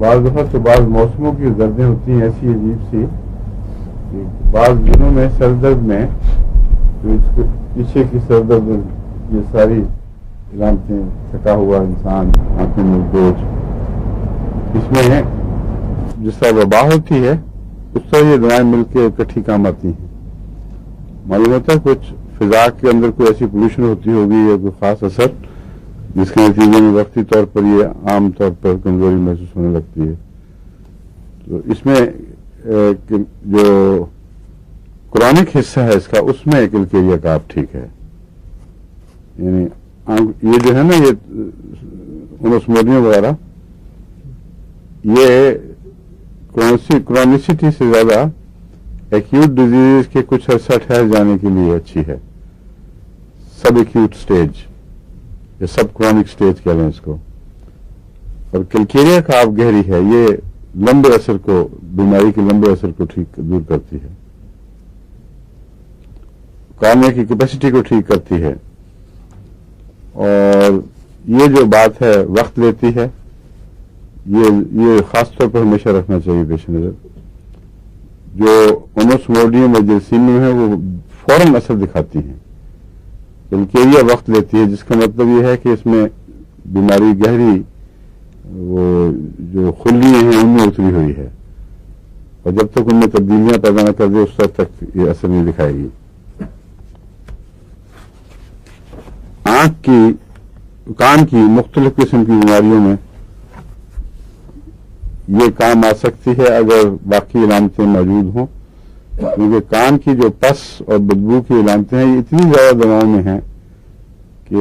بعض دفعہ تو بعض موسموں کی دردیں ہوتی ہیں ایسی عجیب سی کہ بعض دنوں میں سر درد میں جو اس کے پیچھے کی سر درد یہ ساری علامتیں، تھکا ہوا انسان، آنکھوں میں بوجھ، اس میں جس طرح وبا ہوتی ہے اس طرح یہ دوائیں مل کے اکٹھی کام آتی ہیں. معلوم ہوتا ہے کچھ فضا کے اندر کوئی ایسی پولوشن ہوتی ہوگی یا کوئی خاص اثر جس کے نتیجے میں وقتی طور پر یہ عام طور پر کمزوری محسوس ہونے لگتی ہے. تو اس میں جو کرونک حصہ ہے اس کا، اس میں کلکیریا کا آپ ٹھیک ہے. یعنی یہ جو ہے نا یہ انوسموڈیم وغیرہ، یہ کرونیسٹی سے زیادہ ایکیوٹ ڈیزیز کے کچھ عرصہ ٹھہر جانے کے لیے اچھی ہے. سب ایکیوٹ سٹیج یا سب کرونک سٹیج کہہ لیں اس کو. اور کلکیریا کا آپ گہری ہے، یہ لمبے اثر کو، بیماری کے لمبے اثر کو ٹھیک دور کرتی ہے، کارنیا کی کیپیسٹی کو ٹھیک کرتی ہے. اور یہ جو بات ہے وقت لیتی ہے، یہ خاص طور پر ہمیشہ رکھنا چاہیے پیش نظر. جو انوسموڈیم اور جرسینیم ہے وہ فوراً اثر دکھاتی ہیں، کلکیریا وقت لیتی ہے، جس کا مطلب یہ ہے کہ اس میں بیماری گہری، وہ جو خلیاں ہیں ان میں اتری ہوئی ہے، اور جب تک ان میں تبدیلیاں پیدا نہ کر دے اس وقت تک یہ اثر نہیں دکھائے گی. آنکھ کی، کان کی مختلف قسم کی بیماریوں میں یہ کام آ سکتی ہے اگر باقی علامتیں موجود ہوں، کیونکہ کان کی جو پس اور بدبو کی علامتیں ہیں یہ اتنی زیادہ دواؤں میں ہیں کہ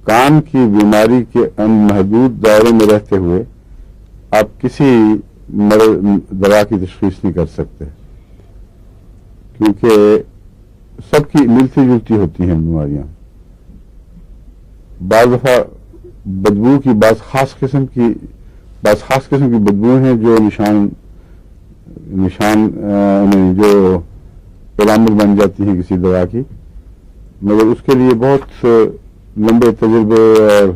کان کی بیماری کے محدود دائرے میں رہتے ہوئے آپ کسی دوا کی تشخیص نہیں کر سکتے، کیونکہ سب کی ملتی جلتی ہوتی ہیں بیماریاں. بعض دفعہ بدبو کی بعض خاص قسم کی بدبو ہیں جو نشان جو علامت بن جاتی ہیں کسی دوا کی، مگر اس کے لیے بہت لمبے تجربے اور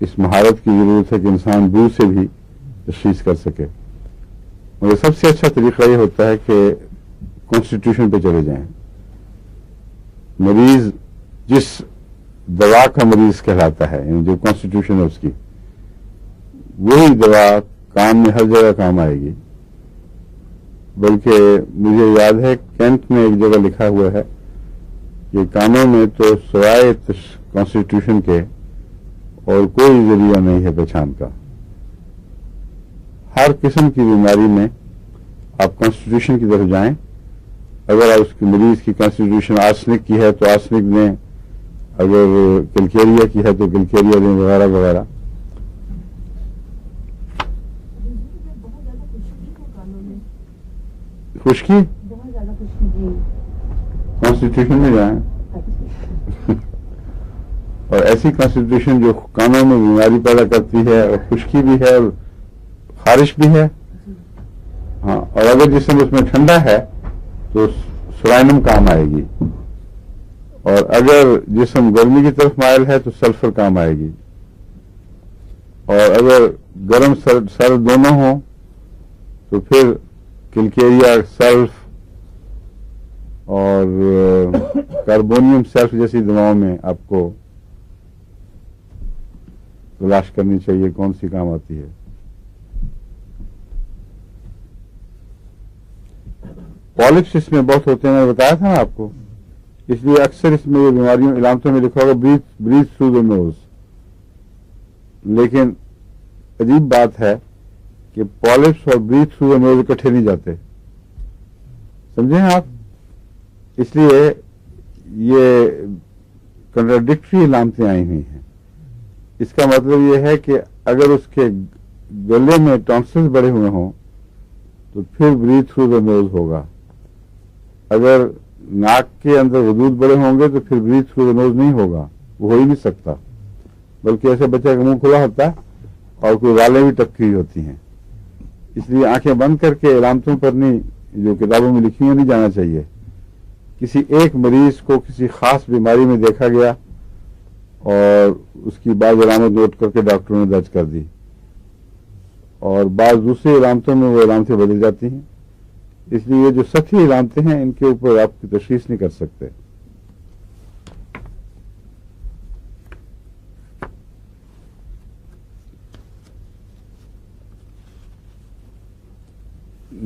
اس مہارت کی ضرورت ہے کہ انسان بو سے بھی تشخیص کر سکے. مگر سب سے اچھا طریقہ یہ ہوتا ہے کہ کانسٹیٹیوشن پہ چلے جائیں. مریض جس دوا کا مریض کہلاتا ہے، یعنی جو کانسٹیٹیوشن ہے اس کی، وہی دوا کام میں ہر جگہ کام آئے گی. بلکہ مجھے یاد ہے کینٹ میں ایک جگہ لکھا ہوا ہے کہ کانوں میں تو سوائے کانسٹیٹیوشن کے اور کوئی ذریعہ نہیں ہے پہچان کا. ہر قسم کی بیماری میں آپ کانسٹیٹیوشن کی طرف جائیں. اگر اس کی مریض کی کانسٹیٹیوشن آرسنک کی ہے تو آرسنک دیں، اگر کلکیریا کی ہے تو کلکیریا دیں، وغیرہ وغیرہ. خشکی کانسٹیٹیوشن میں جائیں، اور ایسی کانسٹیٹیوشن جو کانوں میں بیماری پیدا کرتی ہے اور خشکی بھی ہے اور خارش بھی ہے. ہاں، اور اگر جسم اس میں ٹھنڈا ہے تو سلائنم کام آئے گی، اور اگر جسم گرمی کی طرف مائل ہے تو سلفر کام آئے گی، اور اگر گرم سرد دونوں ہوں تو پھر کلکیریا سلف اور کاربونیم سلف جیسی دواؤں میں آپ کو تلاش کرنی چاہیے کون سی کام آتی ہے. پالپس اس میں بہت ہوتے ہیں، میں نے بتایا تھا نا آپ کو، اس لیے اکثر اس میں یہ بیماریوں علامتوں میں لکھا ہوگا بریتھ تھرو دا نوز. لیکن عجیب بات ہے کہ پالپس اور بریتھ تھرو دا نوز اکٹھے نہیں جاتے، سمجھیں آپ. اس لیے یہ کنٹراڈکٹری علامتیں آئی ہوئی ہیں. اس کا مطلب یہ ہے کہ اگر اس کے گلے میں ٹانسلز بڑے ہوئے ہوں تو پھر بریتھ تھرو دا نوز ہوگا. اگر ناک کے اندر غدود بڑے ہوں گے تو پھر بریتھ تھرو دا نوز نہیں ہوگا، وہ ہو ہی نہیں سکتا. بلکہ ایسے بچہ کا منہ کھلا ہوتا ہے اور کوئی رالیں بھی ٹپکی ہوتی ہیں. اس لیے آنکھیں بند کر کے علامتوں پر نہیں، جو کتابوں میں لکھی ہوئی، نہیں جانا چاہیے. کسی ایک مریض کو کسی خاص بیماری میں دیکھا گیا اور اس کی بعض علامت نوٹ کر کے ڈاکٹروں نے درج کر دی، اور بعض دوسری علامتوں میں وہ علامتیں بدل جاتی ہیں. اس لیے یہ جو سطحی علامتیں ہیں ان کے اوپر آپ کی تشخیص نہیں کر سکتے.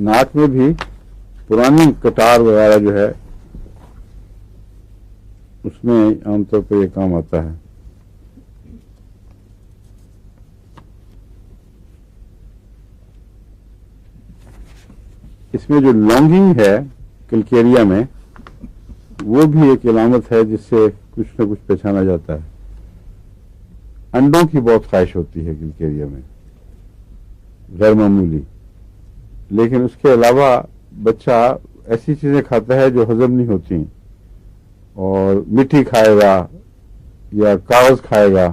ناک میں بھی پرانی کٹار وغیرہ جو ہے اس میں عام طور پر یہ کام آتا ہے. اس میں جو لانگنگ ہے کلکیریا میں وہ بھی ایک علامت ہے جس سے کچھ نہ کچھ پہچانا جاتا ہے. انڈوں کی بہت خواہش ہوتی ہے کلکیریا میں غیر معمولی، لیکن اس کے علاوہ بچہ ایسی چیزیں کھاتا ہے جو ہضم نہیں ہوتی، اور مٹی کھائے گا یا کاغذ کھائے گا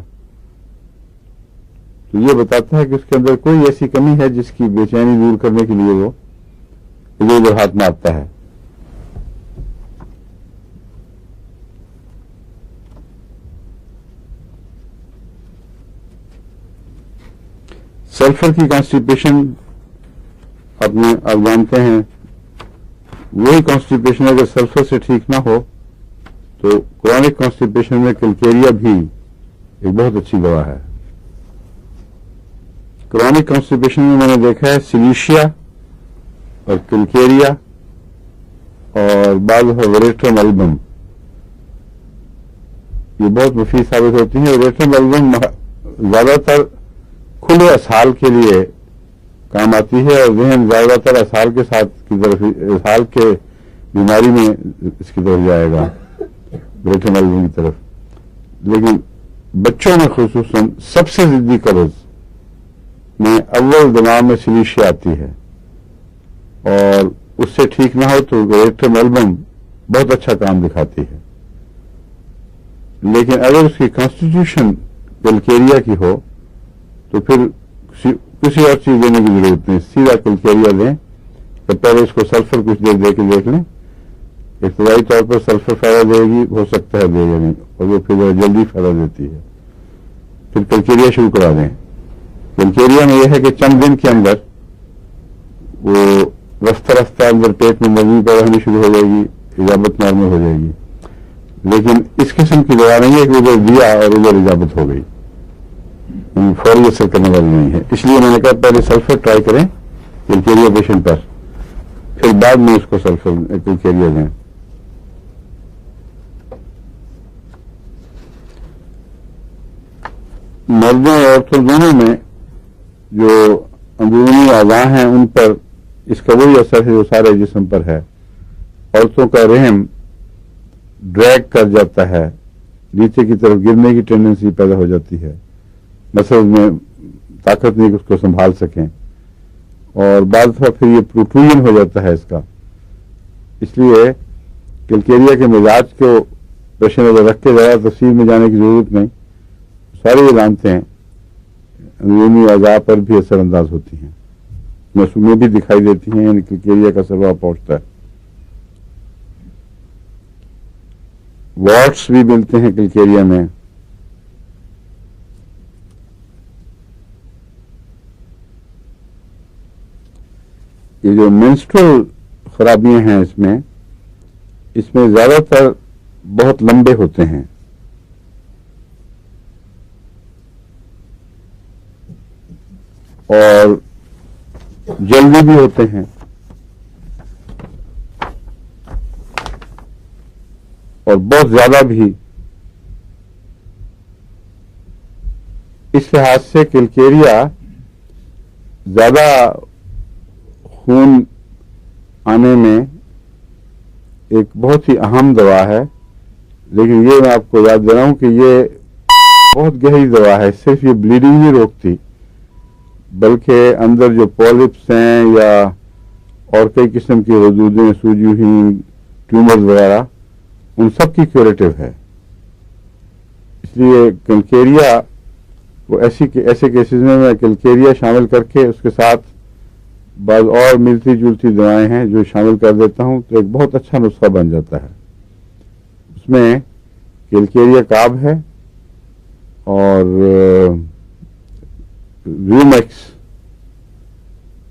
تو یہ بتاتا ہے کہ اس کے اندر کوئی ایسی کمی ہے جس کی بے چینی دور کرنے کے لیے وہ ادھر ادھر ہاتھ مارتا ہے. سلفر کی کانسٹیپیشن آپ جانتے ہیں، وہی کانسٹیپیشن اگر سلفر سے ٹھیک نہ ہو تو کرونک کانسٹیپیشن میں کلکیریا بھی ایک بہت اچھی دوا ہے. کرونک کانسٹیپیشن میں میں نے دیکھا ہے سلیشیا اور کلکیریا اور بعض وریٹرم البم یہ بہت مفید ثابت ہوتی ہیں. وریٹرم البم زیادہ تر کھلے اسہال کے لیے کام آتی ہے اور ذہن زیادہ تر اسہال کے ساتھ کی طرف اسہال کے بیماری میں اس کی طرف جائے گا وریٹرم البم کی طرف. لیکن بچوں میں خصوصاً سب سے ضدی قبض میں اول دماغ میں سلیشیا آتی ہے، اور اس سے ٹھیک نہ ہو تو وریٹرم البم بہت اچھا کام دکھاتی ہے. لیکن اگر اس کی کانسٹیٹیوشن کلکیریا کی ہو تو پھر کسی اور چیز دینے کی ضرورت نہیں، سیدھا کلکیریا دیں. تو پہلے اس کو سلفر کچھ دیر دے کے دیکھ لیں. ابتدائی طور پر سلفر فائدہ دے گی، ہو سکتا ہے دے گا نہیں، اور وہ پھر جلدی فائدہ دیتی ہے. پھر کلکیریا شروع کرا دیں. کلکیریا میں یہ ہے کہ چند دن کے اندر وہ رفتہ رفتہ اندر پیٹ میں نرمی پیدا ہونی شروع ہو جائے گی، اجابت نارمل ہو جائے گی. لیکن اس قسم کی دوا نہیں ہے کہ ادھر دیا اور ادھر اجابت ہو گئی، فوری اثر کرنے والی نہیں ہے. اس لیے میں نے کہا پہلے سلفر ٹرائی کریں کلکیریا پیشنٹ پر، پھر بعد میں اس کو سلفر کلکیریا دیں. مردوں اور عورتوں دونوں میں جو اندرونی اعضاء ہیں ان پر اس کا وہی اثر ہے جو سارے جسم پر ہے. عورتوں کا رحم ڈریگ کر جاتا ہے، نیچے کی طرف گرنے کی ٹینڈنسی پیدا ہو جاتی ہے، مسلز میں طاقت نہیں کہ اس کو سنبھال سکیں، اور بعض دفعہ پھر یہ پروٹروژن ہو جاتا ہے اس کا. اس لیے کلکیریا کے مزاج کو پیش نظر رکھ کے زیادہ تفصیل میں جانے کی ضرورت نہیں. ساری علامتیں اندرونی اعضاء پر بھی اثر انداز ہوتی ہیں، میں بھی دکھائی دیتی ہیں، یعنی کلکیریا کا اثر وہاں پہنچتا ہے. واٹس بھی ملتے ہیں کلکیریا میں. یہ جو منسٹرل خرابیاں ہیں اس میں زیادہ تر بہت لمبے ہوتے ہیں، اور جلدی بھی ہوتے ہیں، اور بہت زیادہ بھی. اس لحاظ سے کلکیریا زیادہ خون آنے میں ایک بہت ہی اہم دوا ہے. لیکن یہ میں آپ کو یاد دے رہا ہوں کہ یہ بہت گہری دوا ہے. صرف یہ بلیڈنگ نہیں روکتی بلکہ اندر جو پولپس ہیں یا اور کئی قسم کی حدودیں سوجی ہوئی ٹیومرز وغیرہ ان سب کی کیوریٹو ہے. اس لیے کلکیریا وہ ایسے کیسز میں کلکیریا شامل کر کے اس کے ساتھ بعض اور ملتی جلتی دوائیں ہیں جو شامل کر دیتا ہوں تو ایک بہت اچھا نسخہ بن جاتا ہے. اس میں کلکیریا کاب ہے اور ریومیکس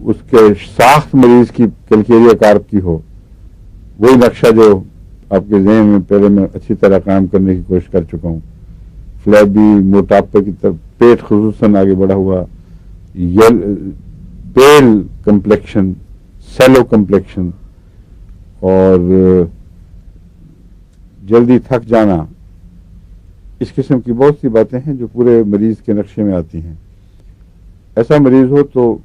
اس کے ساخت مریض کی کلکیریا کارپ کی ہو، وہی نقشہ جو آپ کے ذہن میں پہلے میں اچھی طرح کام کرنے کی کوشش کر چکا ہوں، فلیبی، موٹاپے کی طرف، پیٹ خصوصاً آگے بڑھا ہوا، پیل کمپلیکشن، سیلو کمپلیکشن، اور جلدی تھک جانا، اس قسم کی بہت سی باتیں ہیں جو پورے مریض کے نقشے میں آتی ہیں. ایسا مریض ہو تو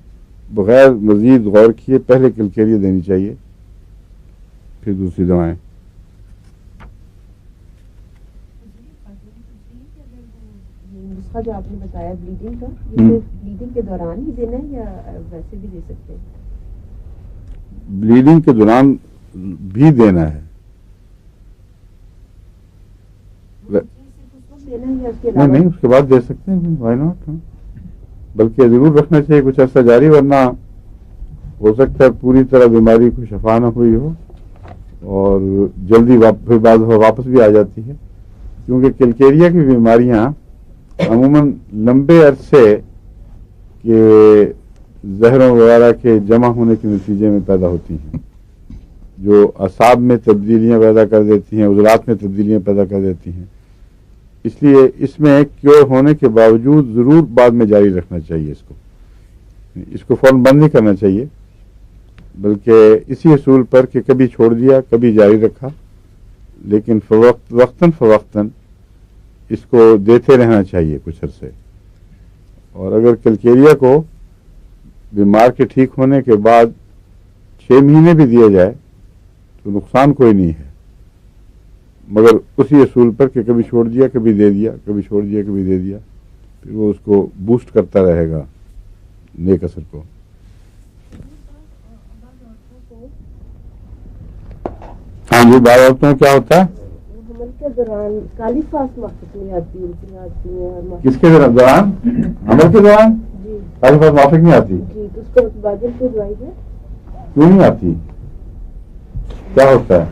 بغیر مزید غور کیے پہلے کلکیریا دینی چاہیے، پھر دوسری دوائیں. نسخہ جو آپ نے بتایا بلیڈنگ کا، یہ صرف بلیڈنگ کے دوران ہی دینا ہے یا ویسے بھی دے سکتے ہیں؟ بلیڈنگ کے دوران بھی دینا ہے. نہیں اس کے بعد دے سکتے ہیں، وائی ناٹ. بلکہ ضرور رکھنا چاہیے کچھ عرصہ جاری، ورنہ ہو سکتا ہے پوری طرح بیماری کو شفا نہ ہوئی ہو اور جلدی پھر بعد واپس بھی آ جاتی ہے. کیونکہ کلکیریا کی بیماریاں عموماً لمبے عرصے کے زہروں وغیرہ کے جمع ہونے کے نتیجے میں پیدا ہوتی ہیں، جو اعصاب میں تبدیلیاں پیدا کر دیتی ہیں، عضلات میں تبدیلیاں پیدا کر دیتی ہیں. اس لیے اس میں کیور ہونے کے باوجود ضرور بعد میں جاری رکھنا چاہیے. اس کو فوراً بند نہیں کرنا چاہیے، بلکہ اسی اصول پر کہ کبھی چھوڑ دیا کبھی جاری رکھا، لیکن وقتاً فوقتاً اس کو دیتے رہنا چاہیے کچھ عرصے. اور اگر کلکیریا کو بیمار کے ٹھیک ہونے کے بعد 6 مہینے بھی دیا جائے تو نقصان کوئی نہیں ہے، مگر اسی اصول پر کہ کبھی چھوڑ دیا کبھی دے دیا، کبھی چھوڑ دیا کبھی دے دیا، پھر وہ اس کو بوسٹ کرتا رہے گا نیک اثر کو. ہاں جی، بعض عورتوں میں کیا ہوتا ہے؟ حمل کے دوران کالی خاص موافق نہیں آتی، الٹیاں آتی ہیں. کس کے دوران؟ حمل کے دوران جی کالی خاص موافق نہیں آتی؟ جی، تو اس کو باجل کی دوائی ہے. کیوں نہیں آتی؟ کیا ہوتا ہے؟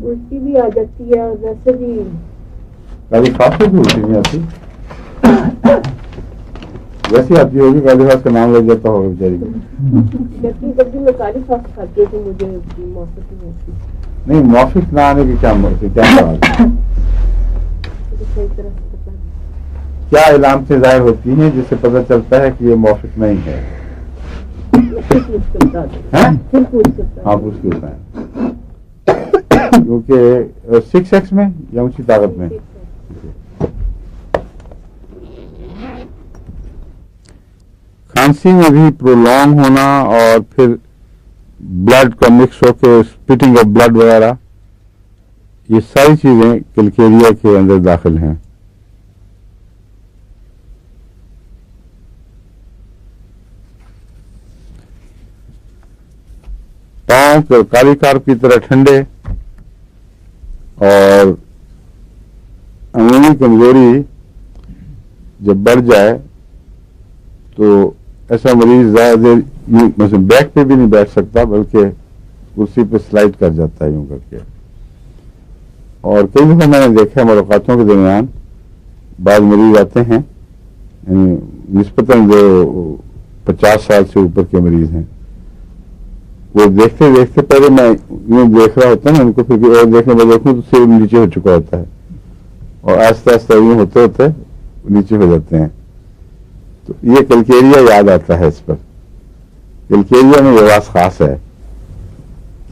الٹی بھی آ جاتی ہے اور ویسے بھی کالی خاص سے بھی الٹی نہیں آتی؟ ویسی آتی ہوگی، کالی خاص کا نام لگ جاتا ہوگا بیچاری کا. جب بھی میں کالی خاص کھاتی ہوں تو مجھے موافق نہیں ہوتی. نہیں، موافق نہ آنے کی کیا بات ہے؟ صحیح طرح سے پتا نہیں. کیا علامتیں ظاہر ہوتی ہیں جس سے پتہ چلتا ہے کہ یہ موافق نہیں ہے؟ ہاں پوچھ کے بتائیں. کیونکہ 6x میں یا اونچی طاقت میں؟ کھانسی میں بھی پرولونگ ہونا اور پھر بلڈ کا مکس ہو کے اسپٹنگ آف بلڈ وغیرہ، یہ ساری چیزیں کلکیریا کے اندر داخل ہیں. پاؤں کالی کارپ کی طرح ٹھنڈے اور عمومی کمزوری جب بڑھ جائے تو ایسا مریض زیادہ دیر مثلا بیک پہ بھی نہیں بیٹھ سکتا، بلکہ کرسی پہ سلائڈ کر جاتا ہے یوں کر کے. اور کئی دفعہ میں نے دیکھا ہے ملاقاتوں کے درمیان بعض مریض آتے ہیں، یعنی نسبتاً جو 50 سال سے اوپر کے مریض ہیں، وہ دیکھتے دیکھتے پہلے میں یوں دیکھ رہا ہوتا ہے نا ان کو، پھر اور دیکھنے میں دیکھوں تو سر نیچے ہو چکا ہوتا ہے اور آہستہ آہستہ یوں ہوتے ہوتے نیچے ہو جاتے ہیں. تو یہ کلکیریا یاد آتا ہے. اس پر کلکیریا میں یہ بات خاص ہے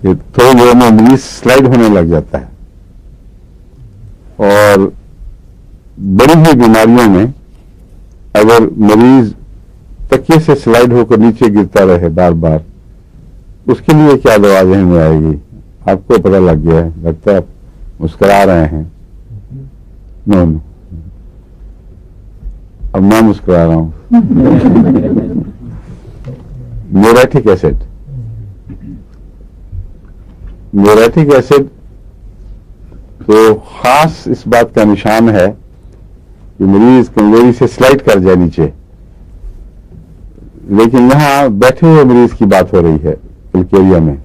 کہ تھوڑی دیر میں مریض سلائڈ ہونے لگ جاتا ہے. اور بڑی ہوئی بیماریوں میں اگر مریض تکیے سے سلائڈ ہو کر نیچے گرتا رہے بار بار، اس کے لیے کیا دوا ذہن میں آئے گی؟ آپ کو پتہ لگ گیا ہے، لگتا ہے آپ مسکرا رہے ہیں. نو اب میں مسکرا رہا ہوں. Muriatic acid. میوریٹک ایسڈ تو خاص اس بات کا نشان ہے کہ مریض کمزوری سے سلائڈ کر جائے نیچے، لیکن یہاں بیٹھے ہوئے مریض کی بات ہو رہی ہے کلکیریا میں.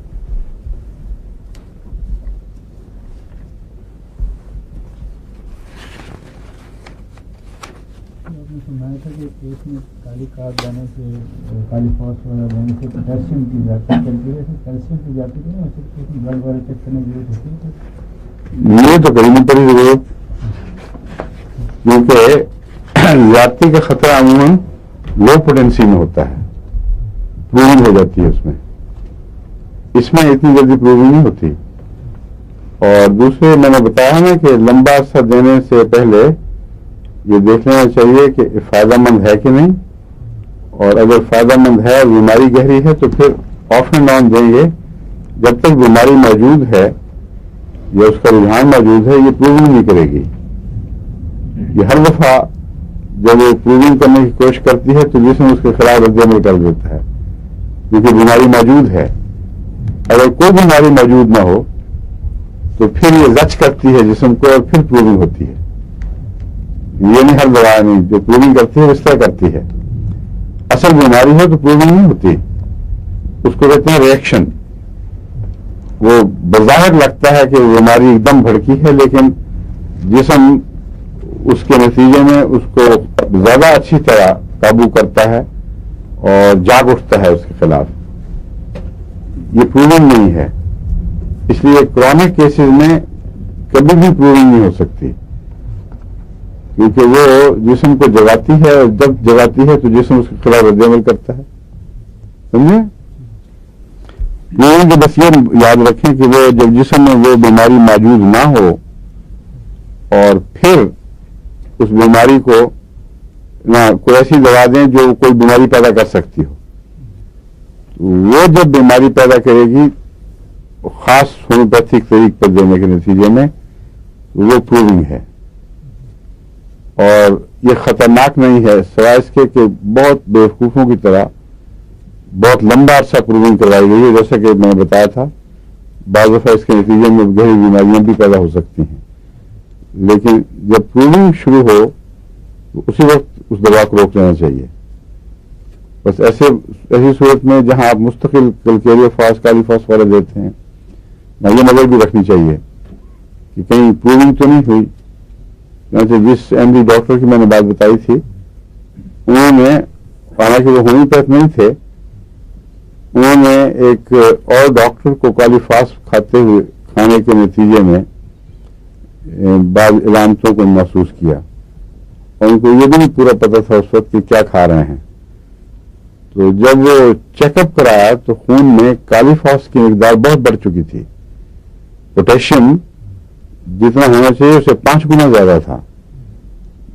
سنایا تھا کہ میں کالی کارڈ دینے سے کالی فوس وغیرہ دینے سے کیلشیم کی زیادتی چلتی ہے، کیلشیم کی زیادتی کریں اور صرف بلڈ وغیرہ چیک کرنے کی ضرورت ہوتی ہے؟ یہ تو کہیں نہیں پڑی ضرورت، کیونکہ زیادتی کا خطرہ عموماً لو پوٹینسی میں ہوتا ہے، پروونگ ہو جاتی ہے اس میں اتنی جلدی پروونگ نہیں ہوتی. اور دوسرے میں نے بتایا نا کہ لمبا عرصہ دینے سے پہلے یہ دیکھ لینا چاہیے کہ فائدہ مند ہے کہ نہیں، اور اگر فائدہ مند ہے اور بیماری گہری ہے تو پھر آف اینڈ آن دیں گے. جب تک بیماری موجود ہے یا اس کا رجحان موجود ہے یہ پروونگ نہیں کرے گی. یہ ہر دفعہ جب وہ پروونگ کرنے کی کوشش کرتی ہے تو جسم اس کے خلاف رد عمل کر دیتا ہے، کیونکہ بیماری موجود ہے. اگر کوئی بیماری موجود نہ ہو تو پھر یہ زچ کرتی ہے جسم کو اور پھر پروونگ ہوتی ہے. یہ نہیں ہر دوا نہیں جو پروونگ کرتی ہے اس طرح کرتی ہے. اصل بیماری ہے تو پروونگ نہیں ہوتی، اس کو کہتے ہیں ریئیکشن. وہ بظاہر لگتا ہے کہ بیماری ایک دم بھڑکی ہے لیکن جسم اس کے نتیجے میں اس کو زیادہ اچھی طرح قابو کرتا ہے اور جاگ اٹھتا ہے اس کے خلاف. یہ پروونگ نہیں ہے، اس لیے کرونک کیسز میں کبھی بھی پروونگ نہیں ہو سکتی، کیونکہ وہ جسم کو جگاتی ہے اور جب جگاتی ہے تو جسم اس کے خلاف رد عمل کرتا ہے. سمجھے؟ یہ بس یہ یاد رکھیں کہ وہ جب جسم میں وہ بیماری موجود نہ ہو اور پھر اس بیماری کو نہ کوئی ایسی دوا دیں جو کوئی بیماری پیدا کر سکتی ہو، وہ جب بیماری پیدا کرے گی خاص ہومیوپیتھک طریق پر دینے کے نتیجے میں وہ پروونگ ہے. اور یہ خطرناک نہیں ہے سوائے اس کے کہ بہت بیوقوفوں کی طرح بہت لمبا عرصہ پروونگ کروائی گئی ہے. جیسا کہ میں نے بتایا تھا بعض دفعہ اس کے نتیجے میں گہری بیماریاں بھی پیدا ہو سکتی ہیں، لیکن جب پروونگ شروع ہو تو اسی وقت اس دوا کو روک لینا چاہیے. بس ایسی صورت میں جہاں آپ مستقل کیلکیریو فاس کالی فاس وغیرہ دیتے ہیں یہ نظر بھی رکھنی چاہیے کہ کہیں پروونگ تو نہیں ہوئی. جس ایم ڈی ڈاکٹر کی میں نے بات بتائی تھی انہوں نے، حالانکہ وہ ہومیوپیتھ نہیں تھے، انہوں نے ایک اور ڈاکٹر کو کالی فاس کھانے کے نتیجے میں بعض علامتوں کو محسوس کیا اور ان کو یہ بھی نہیں پورا پتہ تھا اس وقت کہ کیا کھا رہے ہیں. تو جب وہ چیک اپ کرایا تو خون میں کالی فاس کی مقدار بہت بڑھ چکی تھی. پوٹیشیم جتنا ہونا چاہیے اسے 5 گنا زیادہ تھا،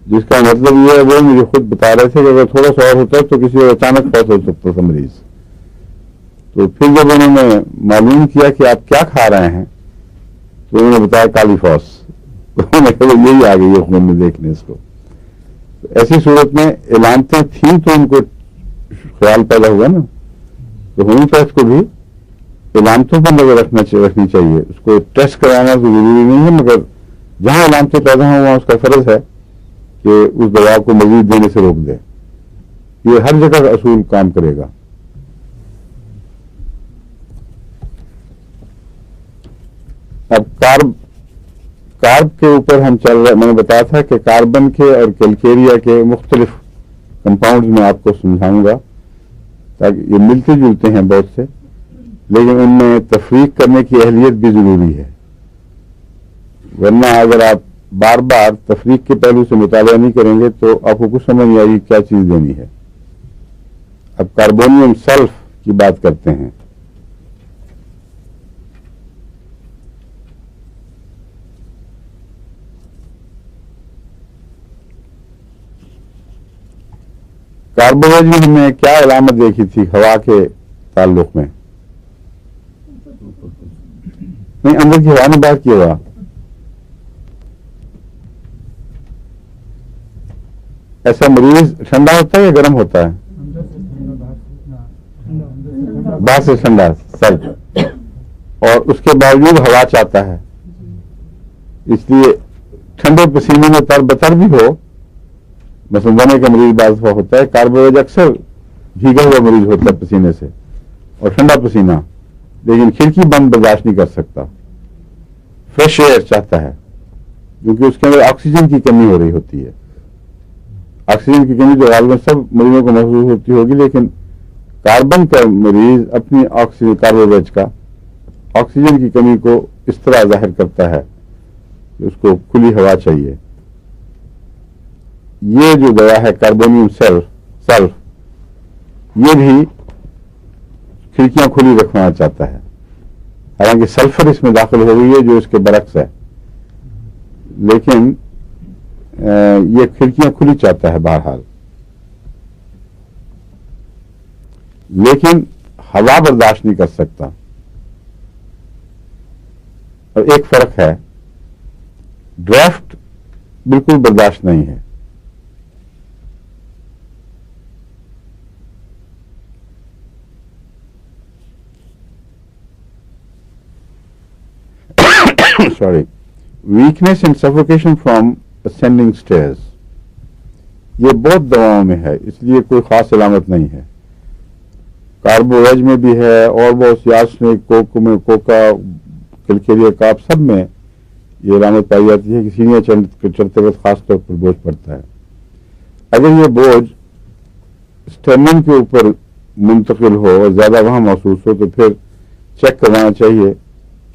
جس کا مطلب یہ ہے وہ مجھے خود بتا رہے تھے کہ اگر تھوڑا سا اور ہوتا تو کسی اچانک فوت ہو سکتا تھا مریض. تو پھر جب انہوں نے معلوم کیا کہ آپ کیا کھا رہے ہیں تو انہوں نے بتایا کالی فاس. انہوں نے کہا یہی آ گئی ہے خون میں دیکھنے اس کو. ایسی صورت میں علامتیں تھیں تو ان کو خیال پیدا ہوا نا. تو ہومیوپیتھ کو بھی علامتوں پر نظر رکھنی چاہیے. اس کو ٹیسٹ کرانا تو ضروری نہیں ہے، مگر جہاں علامتیں پیدا ہوں وہاں اس کا فرض ہے کہ اس دوا کو مزید دینے سے روک دے. یہ ہر جگہ کا اصول کام کرے گا. اب کارب کے اوپر ہم چل رہے، میں نے بتایا تھا کہ کاربن کے اور کیلکیریا کے مختلف کمپاؤنڈز میں آپ کو سمجھاؤں گا تاکہ یہ ملتے جلتے ہیں بہت سے، لیکن ان میں تفریق کرنے کی اہلیت بھی ضروری ہے. ورنہ اگر آپ بار بار تفریق کے پہلو سے مطالعہ نہیں کریں گے تو آپ کو کچھ سمجھ نہیں آئے گی کیا چیز دینی ہے. اب کاربونیم سلف کی بات کرتے ہیں. کاربویج میں ہم نے کیا علامت دیکھی تھی ہوا کے تعلق میں؟ نہیں، اندر کی ہوا نے بات کیا ہوا. ایسا مریض ٹھنڈا ہوتا ہے یا گرم ہوتا ہے؟ باہر سے ٹھنڈا سر، اور اس کے باوجود ہوا چاہتا ہے، اس لیے ٹھنڈے پسینے میں تر بتر بھی ہو. مثلا دمے کا مریض بعض دفعہ ہوتا ہے، کاربویج اکثر بھیگا ہوا مریض ہوتا ہے پسینے سے اور ٹھنڈا پسینہ، لیکن کھڑکی بند برداشت نہیں کر سکتا، فریش ایئر چاہتا ہے کیونکہ اس کے اندر آکسیجن کی کمی ہو رہی ہوتی ہے. آکسیجن کی کمی تو غالباً سب مریضوں کو محسوس ہوتی ہوگی، لیکن کاربن کا مریض اپنی آکسیجن کاربوویج کا آکسیجن کی کمی کو اس طرح ظاہر کرتا ہے کہ اس کو کھلی ہوا چاہیے. یہ جو دوا ہے کاربونیم سلف، یہ بھی کھڑکیاں کھلی رکھوانا چاہتا ہے، حالانکہ سلفر اس میں داخل ہو گئی ہے جو اس کے برعکس ہے، لیکن یہ کھڑکیاں کھلی چاہتا ہے بہرحال. لیکن ہوا برداشت نہیں کر سکتا. اور ایک فرق ہے، ڈرافٹ بالکل برداشت نہیں ہے. Sorry, weakness and suffocation from ascending stairs, یہ بہت دواؤں میں ہے، اس لیے کوئی خاص علامت نہیں ہے. کاربوویج میں بھی ہے اور بہت سی آرسنک، کوکا، کلکیریا کاپ، سب میں یہ علامت پائی جاتی ہے کہ سینیاں چڑھتے وقت خاص طور پر بوجھ پڑتا ہے. اگر یہ بوجھ اسٹرنم کے اوپر منتقل ہو اور زیادہ وہاں محسوس ہو تو پھر چیک کروانا چاہیے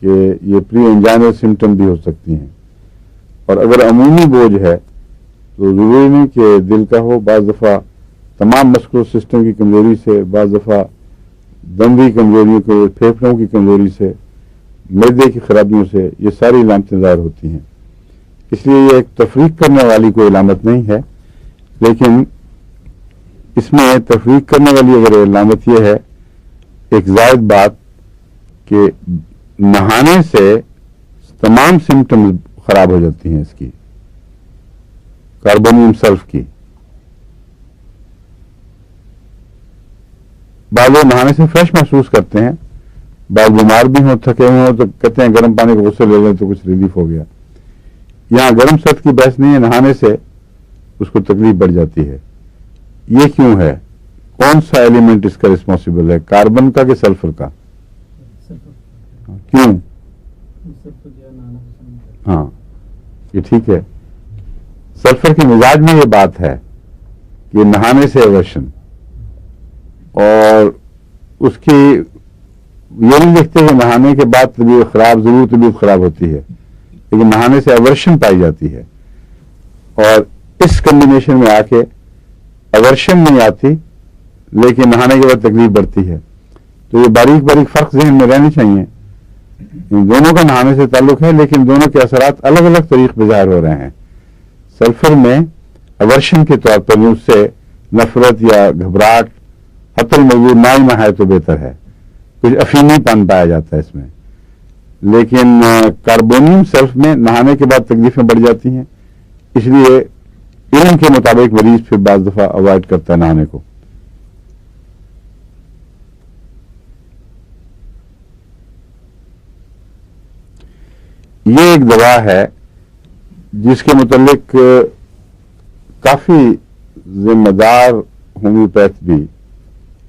کہ یہ پری انجائنل سمٹم بھی ہو سکتی ہیں. اور اگر عمومی بوجھ ہے تو ضروری نہیں کہ دل کا ہو، بعض دفعہ تمام مسکولر سسٹم کی کمزوری سے، بعض دفعہ دندی کمزوریوں کے، پھیپھڑوں کی کمزوری سے، معدے کی خرابیوں سے یہ ساری علامتیں ظاہر ہوتی ہیں. اس لیے یہ ایک تفریق کرنے والی کوئی علامت نہیں ہے، لیکن اس میں تفریق کرنے والی اگر علامت یہ ہے، ایک زائد بات کہ نہانے سے تمام سمٹم خراب ہو جاتی ہیں اس کی، کاربونیم سلف کی. بعض لوگ نہانے سے فریش محسوس کرتے ہیں، بعض بیمار بھی ہوں، تھکے ہوئے ہوں تو کہتے ہیں گرم پانی کو غسل لے لیں تو کچھ ریلیف ہو گیا. یہاں گرم سرد کی بحث نہیں ہے، نہانے سے اس کو تکلیف بڑھ جاتی ہے. یہ کیوں ہے؟ کون سا ایلیمنٹ اس کا رسپانسبل ہے، کاربن کا کہ سلفر کا؟ کیوں؟ ہاں یہ ٹھیک ہے. سلفر کے مزاج میں یہ بات ہے کہ نہانے سے ایورشن، اور اس کی یہ نہیں دیکھتے کہ نہانے کے بعد طبیعت خراب، ضرور طبیعت خراب ہوتی ہے، لیکن نہانے سے ایورشن پائی جاتی ہے. اور اس کمبینیشن میں آ کے ایورشن نہیں آتی لیکن نہانے کے بعد تکلیف بڑھتی ہے. تو یہ باریک باریک فرق ذہن میں رہنے چاہیے. ان دونوں کا نہانے سے تعلق ہے لیکن دونوں کے اثرات الگ الگ طریق پہ ظاہر ہو رہے ہیں. سلفر میں ایورشن کے طور پر اس سے نفرت یا گھبراہٹ حتی الموجود نہ ہی نہائے تو بہتر ہے، کچھ افینی پن پایا جاتا ہے اس میں. لیکن کاربونیم سلف میں نہانے کے بعد تکلیفیں بڑھ جاتی ہیں، اس لیے علم کے مطابق مریض پھر بعض دفعہ اوائڈ کرتا ہے نہانے کو. یہ ایک دوا ہے جس کے متعلق کافی ذمہ دار ہومیوپیتھ بھی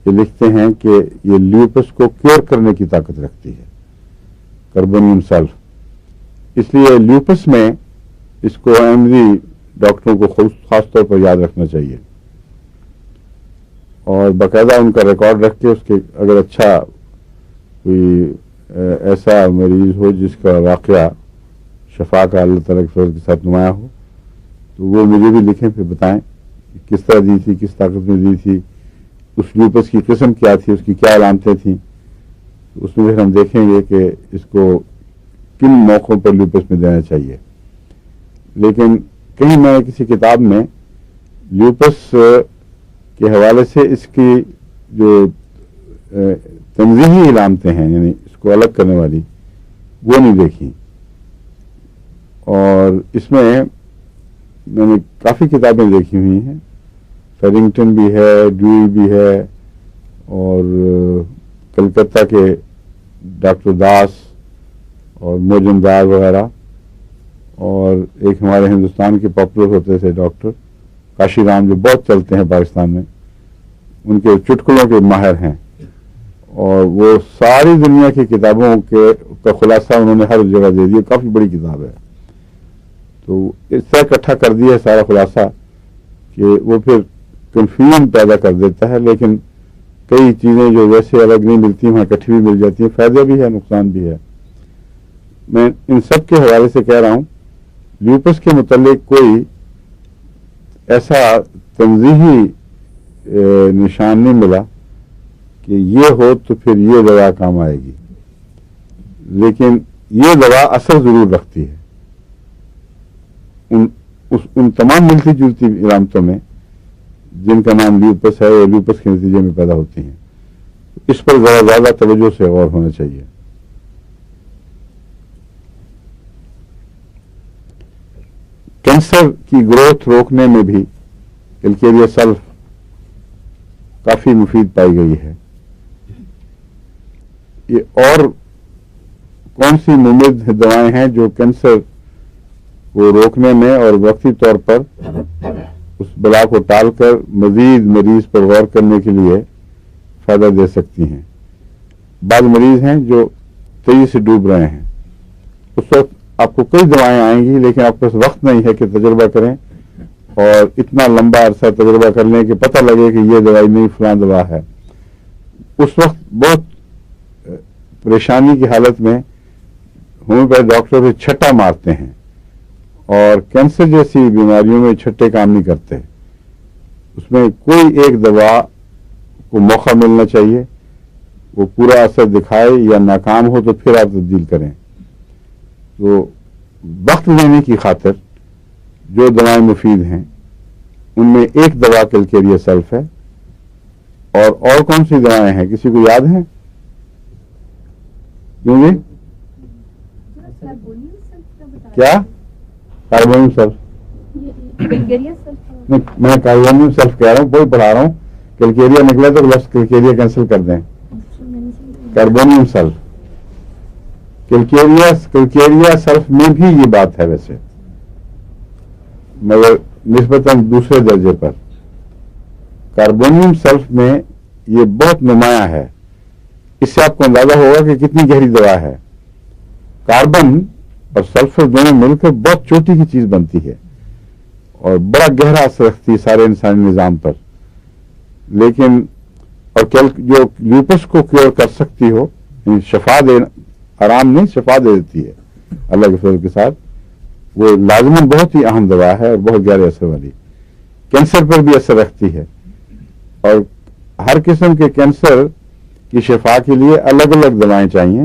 یہ لکھتے ہیں کہ یہ لیوپس کو کیور کرنے کی طاقت رکھتی ہے، کاربونیم سلف. اس لیے لیوپس میں اس کو ایمری ڈاکٹروں کو خاص طور پر یاد رکھنا چاہیے اور باقاعدہ ان کا ریکارڈ رکھ کے اس کے اگر اچھا کوئی ایسا مریض ہو جس کا واقعہ شفا کا اللہ تعالیٰ کے فضل کے ساتھ نمایاں ہو تو وہ مجھے بھی لکھیں، پھر بتائیں کہ کس طرح دی تھی، کس طاقت میں دی تھی، اس لیوپس کی قسم کیا تھی، اس کی کیا علامتیں تھیں. اس میں پھر ہم دیکھیں گے کہ اس کو کن موقعوں پر لیوپس میں دینا چاہیے. لیکن کہیں میں کسی کتاب میں لیوپس کے حوالے سے اس کی جو تنظیحی علامتیں ہیں، یعنی اس کو الگ کرنے والی، وہ نہیں دیکھی. اور اس میں نے کافی کتابیں دیکھی ہوئی ہیں، فیرنگٹن بھی ہے، ڈیوئی بھی ہے، اور کلکتہ کے ڈاکٹر داس اور موجمدار وغیرہ، اور ایک ہمارے ہندوستان کے پاپولر ہوتے تھے ڈاکٹر کاشی رام جو بہت چلتے ہیں پاکستان میں، ان کے چٹکلوں کے ماہر ہیں، اور وہ ساری دنیا کی کتابوں کا خلاصہ انہوں نے ہر جگہ دے دیا. کافی بڑی کتاب ہے. تو اس طرح اکٹھا کر دیا ہے سارا خلاصہ کہ وہ پھر کنفیوژن پیدا کر دیتا ہے، لیکن کئی چیزیں جو ویسے الگ نہیں ملتی وہاں اکٹھی بھی مل جاتی ہیں، فائدہ بھی ہے نقصان بھی ہے۔ میں ان سب کے حوالے سے کہہ رہا ہوں، لیوپس کے متعلق کوئی ایسا تنزیہی نشان نہیں ملا کہ یہ ہو تو پھر یہ دوا کام آئے گی، لیکن یہ دوا اثر ضرور رکھتی ہے ان تمام ملتی جلتی علامتوں میں جن کا نام لیوپس ہے اور لیوپس کے نتیجے میں پیدا ہوتی ہیں۔ اس پر ذرا زیادہ توجہ سے غور ہونا چاہیے۔ کینسر کی گروتھ روکنے میں بھی کیلکیریا سلف کافی مفید پائی گئی ہے۔ یہ اور کون سی ممد دوائیں ہیں جو کینسر کو روکنے میں اور وقتی طور پر اس بلا کو ٹال کر مزید مریض پر غور کرنے کے لیے فائدہ دے سکتی ہیں؟ بعض مریض ہیں جو تیزی سے ڈوب رہے ہیں، اس وقت آپ کو کئی دوائیں آئیں گی، لیکن آپ کے پاس وقت نہیں ہے کہ تجربہ کریں اور اتنا لمبا عرصہ تجربہ کر لیں کہ پتہ لگے کہ یہ دوائی نہیں فلاں دوا ہے۔ اس وقت بہت پریشانی کی حالت میں ہومیوپیتھ ڈاکٹر سے چھٹا مارتے ہیں، اور کینسر جیسی بیماریوں میں چھٹے کام نہیں کرتے۔ اس میں کوئی ایک دوا کو موقع ملنا چاہیے، وہ پورا اثر دکھائے یا ناکام ہو تو پھر آپ تبدیل کریں۔ تو وقت لینے کی خاطر جو دوائیں مفید ہیں ان میں ایک دوا کیلکیریا سلف ہے، اور کون سی دوائیں ہیں کسی کو یاد ہیں؟ کیوں جی؟ کیا؟ کاربونیم سلف؟ میں کاربونیم سلف کہہ رہا ہوں، کوئی پڑھا رہا ہوں، کیلکیریا نکلے تو لفظ کیلکیریا کینسل کر دیں۔ کاربونیم سلف، کیلکیریا سلف میں بھی یہ بات ہے ویسے، مگر نسبتاً دوسرے درجے پر۔ کاربونیم سلف میں یہ بہت نمایاں ہے۔ اس سے آپ کو اندازہ ہوگا کہ کتنی گہری دوا ہے۔ کاربن اور سلفر دونوں مل کر بہت چھوٹی کی چیز بنتی ہے اور بڑا گہرا اثر رکھتی ہے سارے انسانی نظام پر، لیکن اور جو لیوپس کو کیور کر سکتی ہو، شفا دے، آرام نہیں شفا دے دیتی ہے اللہ کے فضل کے ساتھ، وہ لازماً بہت ہی اہم دوا ہے اور بہت گہرے اثر والی۔ کینسر پر بھی اثر رکھتی ہے، اور ہر قسم کے کینسر کی شفا کے لیے الگ الگ دوائیں چاہیے،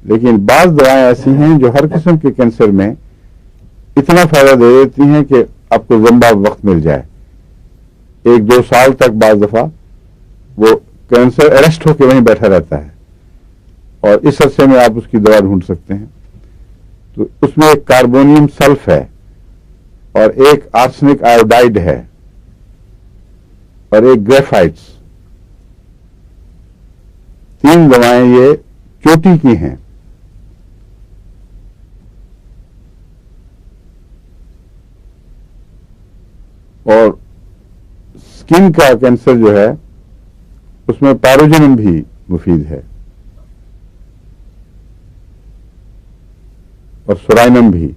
لیکن بعض دوائیں ایسی ہیں جو ہر قسم کے کینسر میں اتنا فائدہ دے دیتی ہیں کہ آپ کو لمبا وقت مل جائے، 1-2 سال تک بعض دفعہ وہ کینسر اریسٹ ہو کے وہیں بیٹھا رہتا ہے، اور اس عرصے میں آپ اس کی دوا ڈھونڈ سکتے ہیں۔ تو اس میں ایک کاربونیم سلف ہے اور ایک آرسنک آیوڈائڈ ہے اور ایک گریفائٹس، 3 دوائیں یہ چوٹی کی ہیں۔ اور سکن کا کینسر جو ہے اس میں پیروجنم بھی مفید ہے اور سورائنم بھی۔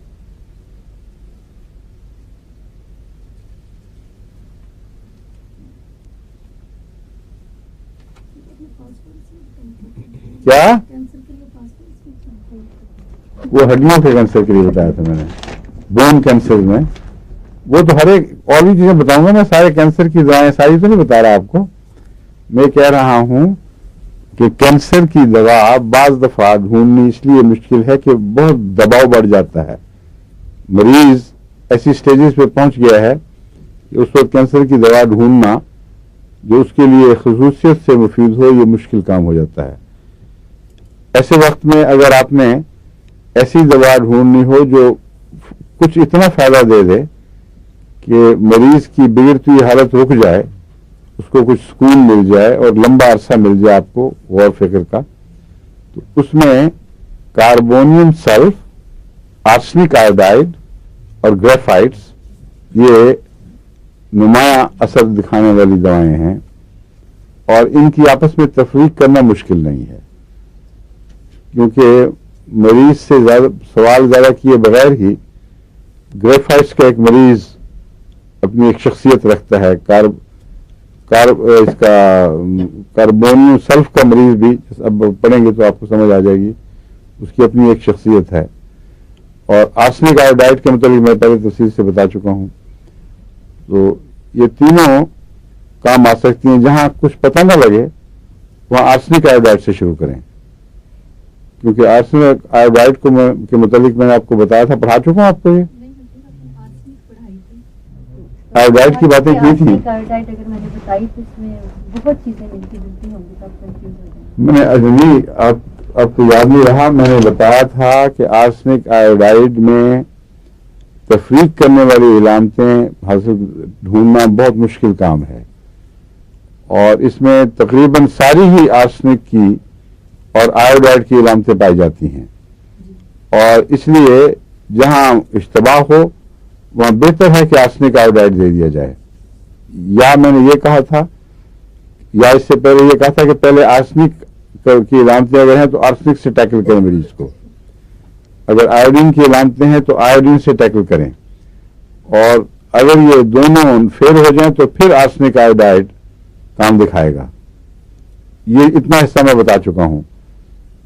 کیا؟ وہ ہڈیوں کے کینسر کے لیے بتایا تھا میں نے، بون کینسر میں۔ وہ تو ہر ایک اور بھی چیزیں بتاؤں گا، میں سارے کینسر کی دوائیں ساری تو نہیں بتا رہا آپ کو۔ میں کہہ رہا ہوں کہ کینسر کی دوا بعض دفعہ ڈھونڈنی اس لیے مشکل ہے کہ بہت دباؤ بڑھ جاتا ہے، مریض ایسی سٹیجز پہ پہنچ گیا ہے کہ اس وقت کینسر کی دوا ڈھونڈنا جو اس کے لیے خصوصیت سے مفید ہو یہ مشکل کام ہو جاتا ہے۔ ایسے وقت میں اگر آپ نے ایسی دوا ڈھونڈنی ہو جو کچھ اتنا فائدہ دے دے کہ مریض کی بگڑتی ہوئی حالت رک جائے، اس کو کچھ سکون مل جائے اور لمبا عرصہ مل جائے آپ کو غور فکر کا، تو اس میں کاربونیم سلف، آرسنک آیوڈائڈ اور گریفائٹس یہ نمایاں اثر دکھانے والی دوائیں ہیں، اور ان کی آپس میں تفریق کرنا مشکل نہیں ہے، کیونکہ مریض سے سوال زیادہ کیے بغیر ہی گریفائٹس کا ایک مریض اپنی ایک شخصیت رکھتا ہے. اس کا کاربون سلف کا مریض بھی اب پڑھیں گے تو آپ کو سمجھ آ جائے گی, اس کی اپنی ایک شخصیت ہے. اور آرسنک آیوڈائڈ کے متعلق میں پہلے تفصیل سے بتا چکا ہوں. تو یہ تینوں کام آ سکتی ہیں. جہاں کچھ پتہ نہ لگے وہاں آرسنک آیوڈائڈ سے شروع کریں, کیونکہ آرسنک آیوڈائڈ کے متعلق میں نے آپ کو بتایا تھا. پڑھا چکا ہوں آپ کو یہ آیوڈائڈ کی باتیں کی تھی. میں نے اجنبی آپ کو یاد نہیں رہا, میں نے بتایا تھا کہ آرسنک آیوڈائڈ میں تفریق کرنے والی علامتیں ڈھونڈنا بہت مشکل کام ہے, اور اس میں تقریباً ساری ہی آرسنک کی اور آیوڈائڈ کی علامتیں پائی جاتی ہیں. اور اس لیے جہاں اشتباہ ہو وہاں بہتر ہے کہ آرسنک آیوڈائڈ دے دیا جائے. یا میں نے یہ کہا تھا, یا اس سے پہلے یہ کہا تھا کہ پہلے آرسنک کی علامتیں اگر ہیں تو آرسنک سے ٹیکل کریں مریض کو, اگر آیوڈین کی علامتیں ہیں تو آیوڈین سے ٹیکل کریں, اور اگر یہ دونوں فیل ہو جائیں تو پھر آرسنک آیوڈائڈ کام دکھائے گا. یہ اتنا حصہ میں بتا چکا ہوں.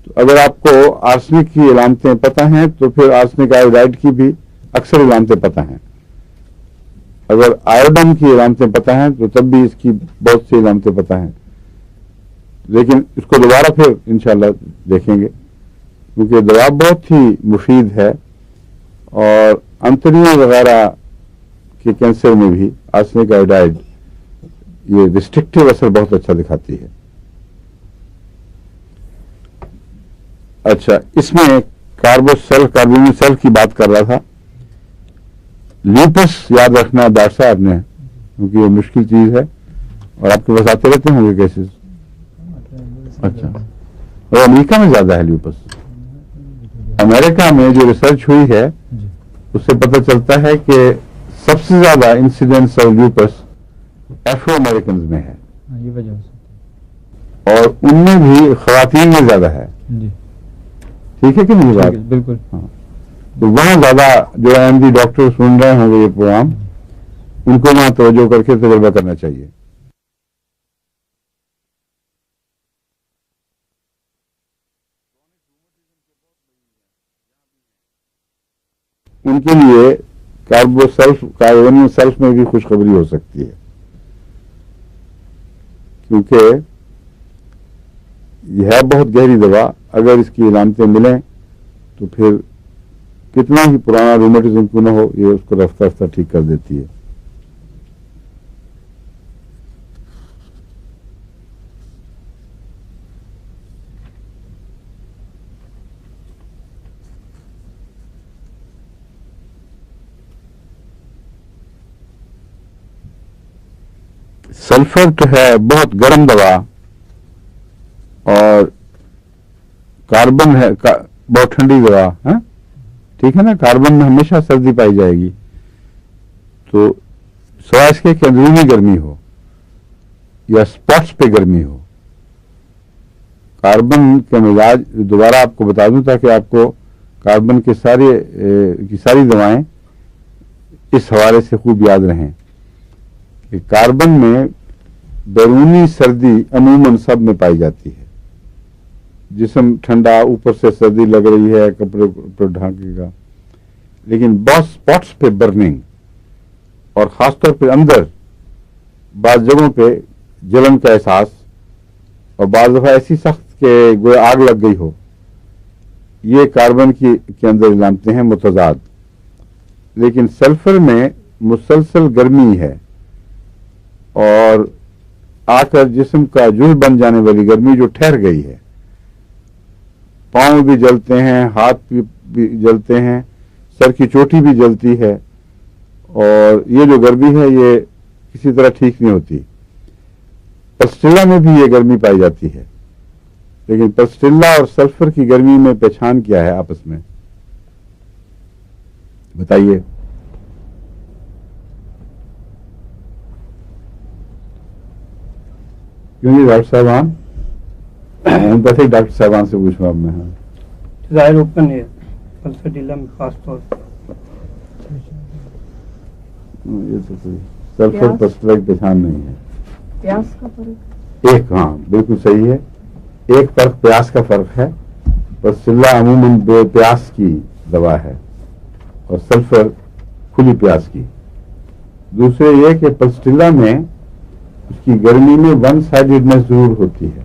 تو اگر آپ کو آرسنک کی علامتیں پتہ ہیں تو پھر آرسنک آیوڈائڈ کی بھی اکثر علامتیں پتہ ہیں. اگر آیوڈین کی علامتیں پتہ ہیں تو تب بھی اس کی بہت سی علامتیں پتہ ہیں. لیکن اس کو دوبارہ پھر انشاءاللہ دیکھیں گے, کیونکہ دوا بہت ہی مفید ہے, اور انتڑیوں وغیرہ کے کینسر میں بھی آرسنک آیوڈائڈ یہ ریسٹرکٹیو اثر بہت اچھا دکھاتی ہے. اچھا, اس میں کاربونی سیل کی بات کر رہا تھا. لیوپس یاد رکھنا ڈاکٹر صاحب نے, کیونکہ یہ مشکل چیز ہے اور آپ کے پاس آتے رہتے ہوں گے کیسز. اچھا, اور امریکہ میں زیادہ ہے لیوپس. امریکہ میں جو ریسرچ ہوئی ہے اس سے پتہ چلتا ہے کہ سب سے زیادہ انسیڈنس آف لیوپس ایفرو امریکنز میں ہے, یہ وجہ اور ان میں بھی خواتین میں زیادہ ہے. ٹھیک ہے کہ نہیں بات؟ بالکل. ہاں, تو وہاں زیادہ جو ایم ڈی ڈاکٹر سن رہے ہوں گے یہ پروگرام, ان کو وہاں توجہ کر کے تجربہ کرنا چاہیے. ان کے لیے کاربونی سیلف میں بھی خوشخبری ہو سکتی ہے, کیونکہ یہ ہے بہت گہری دوا. اگر اس کی علامتیں ملیں تو پھر کتنا ہی پرانا رومیٹزم کیوں نہ ہو, یہ اس کو رفتہ رفتہ ٹھیک کر دیتی ہے. سلفر تو ہے بہت گرم دوا, اور کاربن ہے بہت ٹھنڈی دوا ہے. ٹھیک ہے نا, کاربن میں ہمیشہ سردی پائی جائے گی. تو سوائے اس کے کہ اندرونی گرمی ہو یا اسپاٹس پہ گرمی ہو. کاربن کے مزاج دوبارہ آپ کو بتا دوں تاکہ آپ کو کاربن کی ساری دوائیں اس حوالے سے خوب یاد رہیں کہ کاربن میں بیرونی سردی عموماً سب میں پائی جاتی ہے. جسم ٹھنڈا, اوپر سے سردی لگ رہی ہے, کپڑے پر ڈھانکے گا, لیکن بہت اسپاٹس پہ برننگ, اور خاص طور پہ اندر بعض جگہوں پہ جلن کا احساس, اور بعض دفعہ ایسی سخت کہ گویا آگ لگ گئی ہو. یہ کاربن کے اندر علامتیں ہیں متضاد. لیکن سلفر میں مسلسل گرمی ہے, اور آ کر جسم کا جز بن جانے والی گرمی جو ٹھہر گئی ہے. پاؤں بھی جلتے ہیں, ہاتھ بھی جلتے ہیں, سر کی چوٹی بھی جلتی ہے, اور یہ جو گرمی ہے یہ کسی طرح ٹھیک نہیں ہوتی. پسٹیلا میں بھی یہ گرمی پائی جاتی ہے, لیکن پسٹیلا اور سلفر کی گرمی میں پہچان کیا ہے آپس میں بتائیے؟ کیوں جی ڈاکٹر صاحبان, بس ایک ڈاکٹر صاحبان سے پوچھوں اب میں. ظاہر اوپن ہے پلسڈیلا میں خاص طور پر. یہ تو کوئی سلفر پسٹلہ کی پہچان نہیں ہے. پیاس کا فرق ایک ہاں بالکل صحیح ہے. ایک فرق پیاس کا فرق ہے. پسٹلہ عموماً بے پیاس کی دوا ہے اور سلفر کھلی پیاس کی. دوسرے یہ کہ پسٹلہ میں اس کی گرمی میں ون سائڈڈنیس ضرور ہوتی ہے.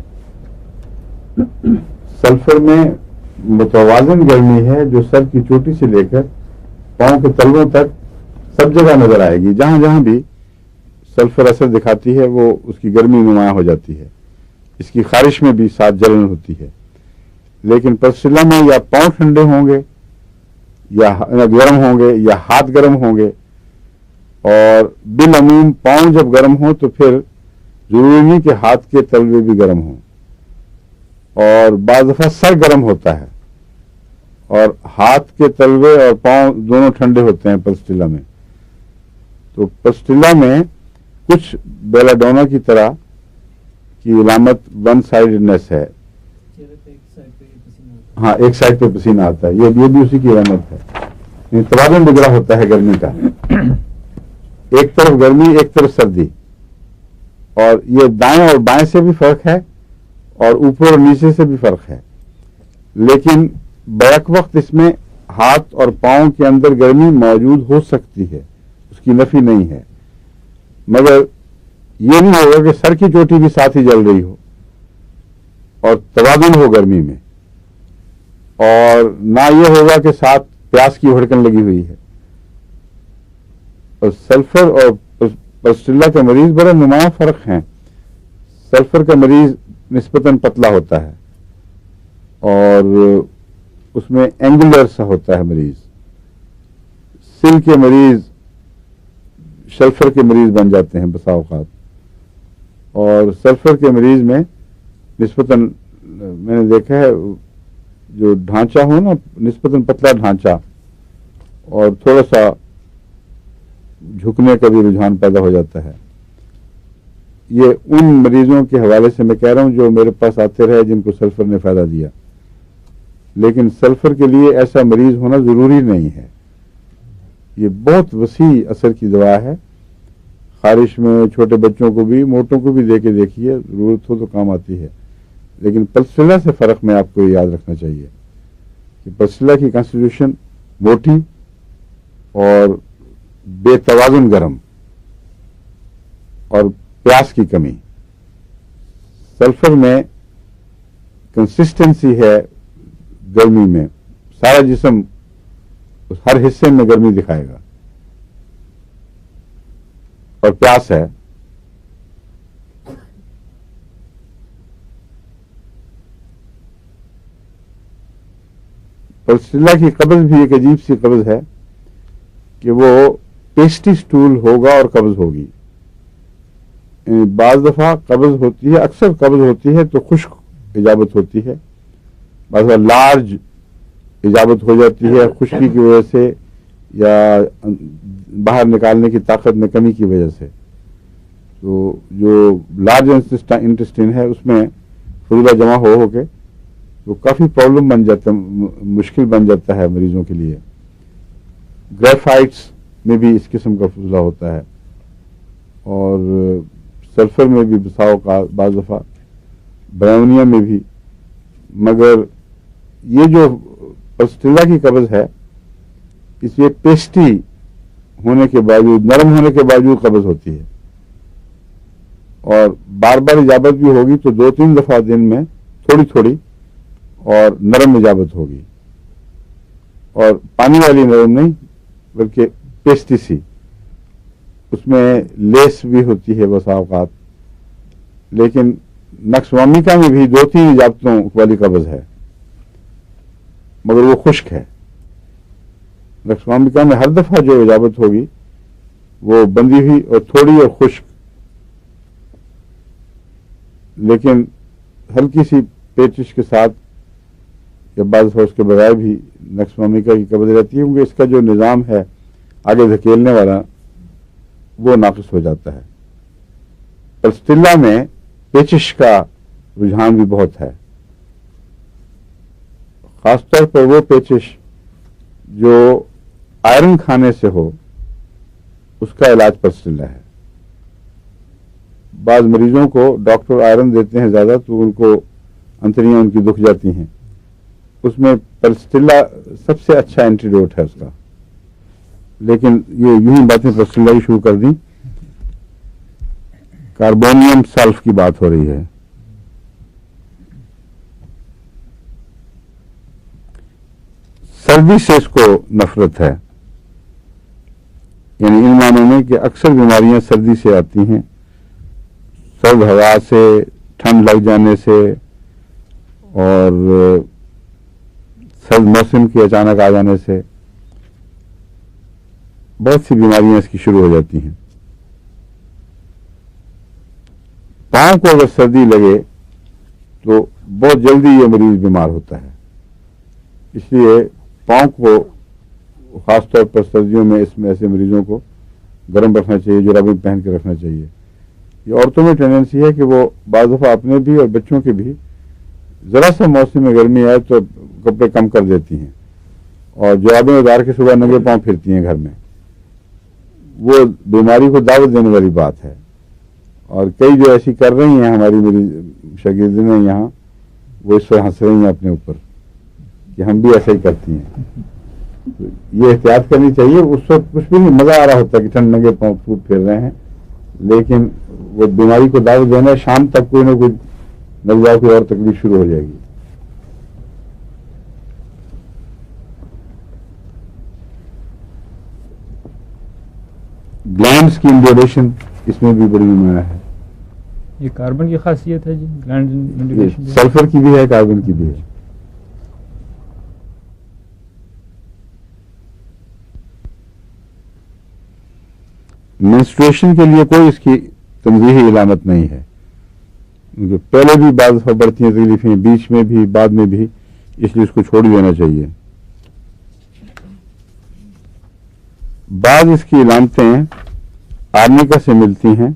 سلفر میں متوازن گرمی ہے جو سر کی چوٹی سے لے کر پاؤں کے تلووں تک سب جگہ نظر آئے گی. جہاں جہاں بھی سلفر اثر دکھاتی ہے وہ اس کی گرمی نمایاں ہو جاتی ہے. اس کی خارش میں بھی ساتھ جلن ہوتی ہے. لیکن پسٹلہ میں یا پاؤں ٹھنڈے ہوں گے یا گرم ہوں گے یا ہاتھ گرم ہوں گے، اور بالعموم پاؤں جب گرم ہوں تو پھر ضروری نہیں کہ ہاتھ کے تلوے بھی گرم ہوں، اور بعض دفعہ سر گرم ہوتا ہے اور ہاتھ کے تلوے اور پاؤں دونوں ٹھنڈے ہوتے ہیں پسٹلہ میں. تو پسٹلہ میں کچھ بیلاڈونا کی طرح کی علامت ون سائڈڈنیس ہے. ہاں ایک سائڈ پہ پسینہ آتا ہے، یہ بھی اسی کی علامت ہے. توازن بگڑا ہوتا ہے گرمی کا، ایک طرف گرمی ایک طرف سردی، اور یہ دائیں اور بائیں سے بھی فرق ہے اور اوپر اور نیچے سے بھی فرق ہے. لیکن بیک وقت اس میں ہاتھ اور پاؤں کے اندر گرمی موجود ہو سکتی ہے، اس کی نفی نہیں ہے. مگر یہ نہیں ہوگا کہ سر کی چوٹی بھی ساتھ ہی جل رہی ہو اور توازن ہو گرمی میں، اور نہ یہ ہوگا کہ ساتھ پیاس کی دھڑکن لگی ہوئی ہے. اور سلفر اور پسٹلہ کا مریض بڑا نمایاں فرق ہیں. سلفر کا مریض نسبتاً پتلا ہوتا ہے اور اس میں اینگولر سا ہوتا ہے مریض. سل کے مریض سلفر کے مریض بن جاتے ہیں بسا اوقات، اور سلفر کے مریض میں نسبتاً میں نے دیکھا ہے جو ڈھانچہ ہو نا نسبتاً پتلا ڈھانچہ اور تھوڑا سا جھکنے کا بھی رجحان پیدا ہو جاتا ہے. یہ ان مریضوں کے حوالے سے میں کہہ رہا ہوں جو میرے پاس آتے رہے جن کو سلفر نے فائدہ دیا. لیکن سلفر کے لیے ایسا مریض ہونا ضروری نہیں ہے. یہ بہت وسیع اثر کی دوا ہے. خارش میں چھوٹے بچوں کو بھی موٹوں کو بھی دے کے دیکھیے، ضرورت ہو تو کام آتی ہے. لیکن پسٹلہ سے فرق میں آپ کو یاد رکھنا چاہیے کہ پسٹلہ کی کانسٹیٹیوشن موٹی اور بے توازن گرم اور پیاس کی کمی. سلفر میں کنسسٹنسی ہے گرمی میں، سارا جسم ہر حصے میں گرمی دکھائے گا، اور پیاس ہے. پسٹلہ کی قبض بھی ایک عجیب سی قبض ہے کہ وہ پیسٹی سٹول ہوگا اور قبض ہوگی. بعض دفعہ قبض ہوتی ہے، اکثر قبض ہوتی ہے تو خشک اجابت ہوتی ہے، بعض دفعہ لارج اجابت ہو جاتی ہے خشکی کی وجہ سے یا باہر نکالنے کی طاقت میں کمی کی وجہ سے. تو جو لارج انٹسٹائن ہے اس میں فضلہ جمع ہو کے وہ کافی پرابلم بن جاتا ہے، مشکل بن جاتا ہے مریضوں کے لیے. گریفائٹس میں بھی اس قسم کا فضلہ ہوتا ہے، اور سلفر میں بھی بساؤ کا بعض دفعہ برونیا میں بھی. مگر یہ جو پسٹلہ کی قبض ہے اس یہ پیسٹی ہونے کے باوجود، نرم ہونے کے باوجود قبض ہوتی ہے، اور بار بار اجابت بھی ہوگی تو 2-3 دفعہ دن میں تھوڑی تھوڑی اور نرم اجابت ہوگی، اور پانی والی نرم نہیں بلکہ پیسٹی سی. اس میں لیس بھی ہوتی ہے بسا اوقات. لیکن نقصوامیکا میں بھی 2-3 اجابتوں والی قبض ہے، مگر وہ خشک ہے. نقصوامیکا میں ہر دفعہ جو اجابت ہوگی وہ بندی ہوئی اور تھوڑی اور خشک، لیکن ہلکی سی پیچش کے ساتھ یا بعض دفعہ اس کے بغیر بھی نقصوامیکا کی قبض رہتی ہے، کیونکہ اس کا جو نظام ہے آگے دھکیلنے والا وہ ناقص ہو جاتا ہے. پسٹلہ میں پیچش کا رجحان بھی بہت ہے، خاص طور پر وہ پیچش جو آئرن کھانے سے ہو اس کا علاج پرسٹیلا ہے. بعض مریضوں کو ڈاکٹر آئرن دیتے ہیں زیادہ تو ان کو انتڑیاں ان کی دکھ جاتی ہیں. اس میں پرسٹیلا سب سے اچھا اینٹیڈوٹ ہے اس کا. لیکن یہ یوں ہی باتیں پرسٹیلا ہی شروع کر دیں. کاربونیم سلف کی بات ہو رہی ہے. سردی سے اس کو نفرت ہے، یعنی ان معنوں میں کہ اکثر بیماریاں سردی سے آتی ہیں، سرد ہوا سے، ٹھنڈ لگ جانے سے، اور سرد موسم کے اچانک آ جانے سے بہت سی بیماریاں اس کی شروع ہو جاتی ہیں. پاؤں کو اگر سردی لگے تو بہت جلدی یہ مریض بیمار ہوتا ہے. اس لیے پاؤں کو خاص طور پر سردیوں میں اس میں ایسے مریضوں کو گرم رکھنا چاہیے، جرابیں پہن کے رکھنا چاہیے. یہ عورتوں میں ٹینڈنسی ہے کہ وہ بعض دفعہ اپنے بھی اور بچوں کے بھی ذرا سا موسم میں گرمی آئے تو کپڑے کم کر دیتی ہیں اور جرابیں اتار کے صبح ننگے پاؤں پھرتی ہیں گھر میں. وہ بیماری کو دعوت دینے والی بات ہے. اور کئی جو ایسی کر رہی ہیں ہماری میری شاگردیں یہاں، وہ اس وقت ہنس رہی ہیں اپنے اوپر کہ ہم بھی ایسا ہی کرتی ہیں. تو یہ احتیاط کرنی چاہیے. اس وقت کچھ بھی نہیں مزہ آ رہا ہوتا کہ ٹھنڈ ننگے پاؤں پھوٹ پھر رہے ہیں، لیکن وہ بیماری کو دعوت دینا ہے. شام تک کوئی نہ کوئی نظر کوئی اور تکلیف شروع ہو جائے گی. گلینڈز کی انڈیولیشن اس میں بھی بڑی نمایاں ہے. یہ کاربن کی خاصیت ہے جی، گلینڈ انڈیولیشن سلفر کی بھی ہے، کاربن کی بھی ہے. منسٹریشن کے لیے کوئی اس کی تنظیحی علامت نہیں ہے، کیونکہ پہلے بھی بعض دفعہ بڑھتی ہیں تکلیفیں، بیچ میں بھی، بعد میں بھی، اس لیے اس کو چھوڑ دینا چاہیے. بعض اس کی علامتیں آرنیکا سے ملتی ہیں.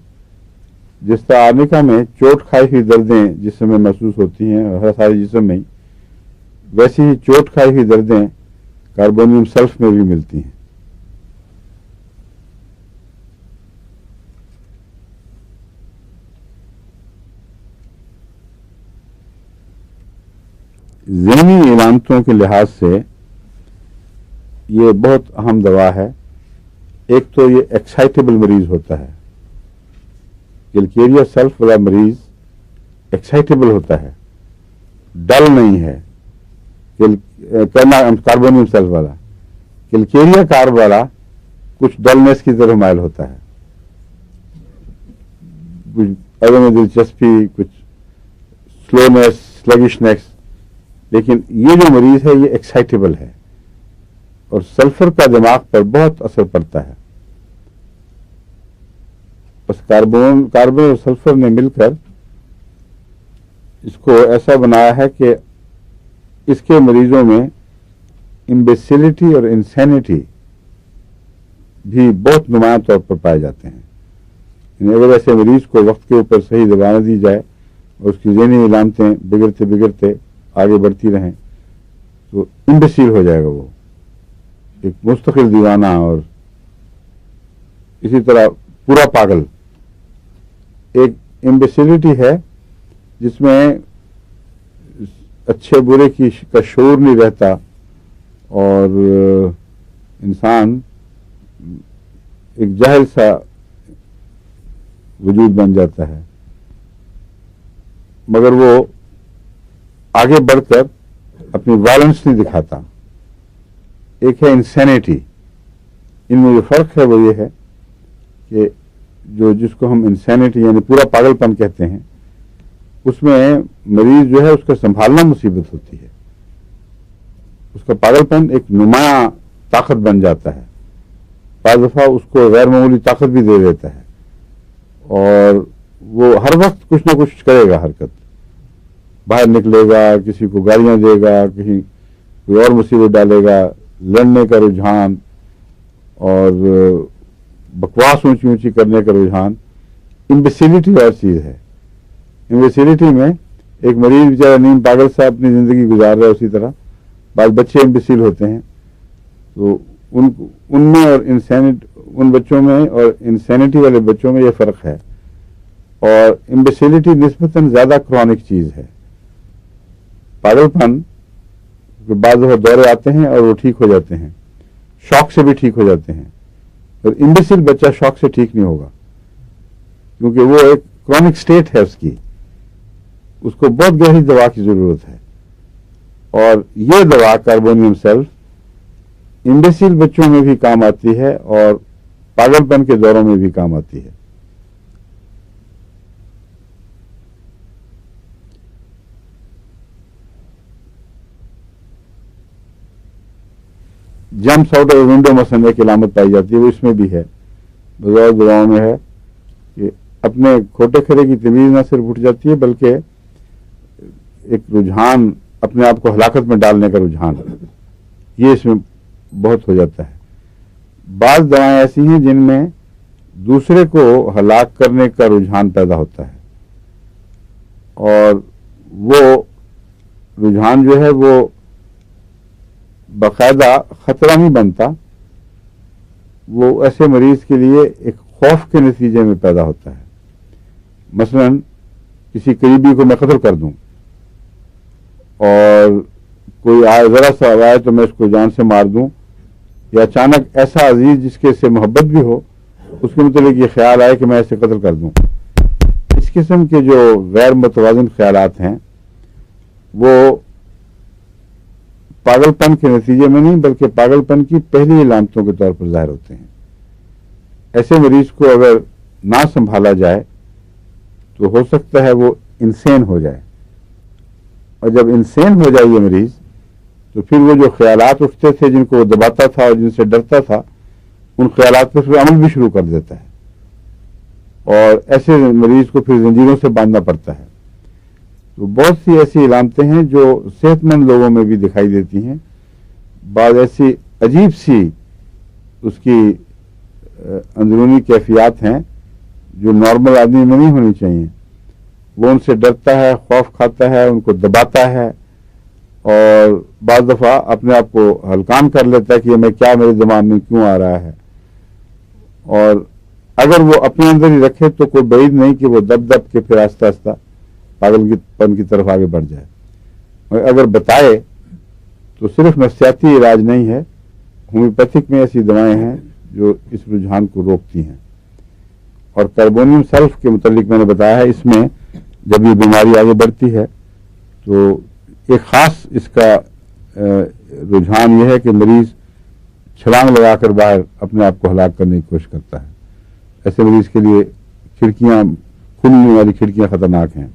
جس طرح آرنیکا میں چوٹ کھائی ہوئی دردیں جسم میں محسوس ہوتی ہیں ہر سارے جسم میں، ویسے ہی چوٹ کھائی ہوئی دردیں کاربونیم سلف میں بھی ملتی ہیں. ذہنی علامتوں کے لحاظ سے یہ بہت اہم دوا ہے. ایک تو یہ ایکسائٹیبل مریض ہوتا ہے. کلکیریا سلف والا مریض ایکسائٹیبل ہوتا ہے، ڈل نہیں ہے. کاربونیم سلف والا، کلکیریا کارب والا کچھ ڈلنس کی طرف مائل ہوتا ہے، کچھ عدم دلچسپی، کچھ سلونیس، سلگشنیس. لیکن یہ جو مریض ہے یہ ایکسائٹیبل ہے، اور سلفر کا دماغ پر بہت اثر پڑتا ہے. بس کاربن اور سلفر نے مل کر اس کو ایسا بنایا ہے کہ اس کے مریضوں میں امبیسلٹی اور انسینٹی بھی بہت نمایاں طور پر پائے جاتے ہیں. یعنی اگر ایسے مریض کو وقت کے اوپر صحیح دوا نہ دی جائے اور اس کی ذہنی علامتیں بگڑتے بگڑتے آگے بڑھتی رہیں تو امبیسل ہو جائے گا، وہ ایک مستقل دیوانہ اور اسی طرح پورا پاگل. ایک امبیسلٹی ہے جس میں اچھے برے کا شعور نہیں رہتا اور انسان ایک جاہل سا وجود بن جاتا ہے، مگر وہ آگے بڑھ کر اپنی وائلنس نہیں دکھاتا. ایک ہے انسینٹی. ان میں جو فرق ہے وہ یہ ہے کہ جس کو ہم انسینٹی یعنی پورا پاگل پن کہتے ہیں، اس میں مریض جو ہے اس کا سنبھالنا مصیبت ہوتی ہے. اس کا پاگل پن ایک نمایاں طاقت بن جاتا ہے، بعض دفعہ اس کو غیر معمولی طاقت بھی دے دیتا ہے، اور وہ ہر وقت کچھ نہ کچھ کرے گا، حرکت، باہر نکلے گا، کسی کو گالیاں دے گا، کہیں کوئی اور مصیبت ڈالے گا، لڑنے کا رجحان اور بکواس اونچی اونچی کرنے کا رجحان. امبیسلٹی اور چیز ہے. امبیسلٹی میں ایک مریض بیچارہ نیم پاگل سا اپنی زندگی گزار رہا ہے، اسی طرح بعض بچے امبیسل ہوتے ہیں. تو ان میں اور ان بچوں میں اور انسینٹی والے بچوں میں یہ فرق ہے. اور امبیسیلٹی نسبتاً زیادہ کرونک چیز ہے. پاگل پن بعض دفعہ دورے آتے ہیں اور وہ ٹھیک ہو جاتے ہیں, شوق سے بھی ٹھیک ہو جاتے ہیں. اور امبیسل بچہ شوق سے ٹھیک نہیں ہوگا, کیونکہ وہ ایک کرونک سٹیٹ ہے اس کو بہت گہری دوا کی ضرورت ہے. اور یہ دوا کاربونیم سیلف امبیسل بچوں میں بھی کام آتی ہے اور پاگل پن کے دوروں میں بھی کام آتی ہے. جمپس آؤٹ آف ونڈو مثلاً ایک علامت پائی جاتی ہے, وہ اس میں بھی ہے, بغیر دواؤں میں ہے کہ اپنے کھوٹے کھرے کی تمیز نہ صرف اٹھ جاتی ہے بلکہ ایک رجحان, اپنے آپ کو ہلاکت میں ڈالنے کا رجحان, یہ اس میں بہت ہو جاتا ہے. بعض دوائیں ایسی ہیں جن میں دوسرے کو ہلاک کرنے کا رجحان پیدا ہوتا ہے, اور وہ رجحان جو ہے وہ باقاعدہ خطرہ نہیں بنتا, وہ ایسے مریض کے لیے ایک خوف کے نتیجے میں پیدا ہوتا ہے. مثلا کسی قریبی کو میں قتل کر دوں اور کوئی ذرا سا آئے تو میں اس کو جان سے مار دوں, یا اچانک ایسا عزیز جس کے سے محبت بھی ہو اس کے متعلق یہ خیال آئے کہ میں اسے قتل کر دوں. اس قسم کے جو غیر متوازن خیالات ہیں وہ پاگل پن کے نتیجے میں نہیں بلکہ پاگل پن کی پہلی علامتوں کے طور پر ظاہر ہوتے ہیں. ایسے مریض کو اگر نہ سنبھالا جائے تو ہو سکتا ہے وہ انسین ہو جائے, اور جب انسین ہو جائے یہ مریض تو پھر وہ جو خیالات اٹھتے تھے جن کو وہ دباتا تھا اور جن سے ڈرتا تھا ان خیالات پر عمل بھی شروع کر دیتا ہے, اور ایسے مریض کو پھر زنجیروں سے باندھنا پڑتا ہے. تو بہت سی ایسی علامتیں ہیں جو صحت مند لوگوں میں بھی دکھائی دیتی ہیں. بعض ایسی عجیب سی اس کی اندرونی کیفیات ہیں جو نارمل آدمی میں نہیں ہونی چاہیے. وہ ان سے ڈرتا ہے, خوف کھاتا ہے, ان کو دباتا ہے, اور بعض دفعہ اپنے آپ کو ہلکان کر لیتا ہے کہ یہ میں کیا, میرے دماغ میں کیوں آ رہا ہے. اور اگر وہ اپنے اندر ہی رکھے تو کوئی بعید نہیں کہ وہ دب دب کے پھر آہستہ آہستہ پاگل پن کی طرف آگے بڑھ جائے. اور اگر بتائے تو صرف نفسیاتی علاج نہیں ہے, ہومیوپیتھک میں ایسی دوائیں ہیں جو اس رجحان کو روکتی ہیں. اور کاربونیم سیلف کے متعلق میں نے بتایا ہے, اس میں جب یہ بیماری آگے بڑھتی ہے تو ایک خاص اس کا رجحان یہ ہے کہ مریض چھلانگ لگا کر باہر اپنے آپ کو ہلاک کرنے کی کوشش کرتا ہے. ایسے مریض کے لیے کھڑکیاں, کھلنے والی کھڑکیاں خطرناک ہیں.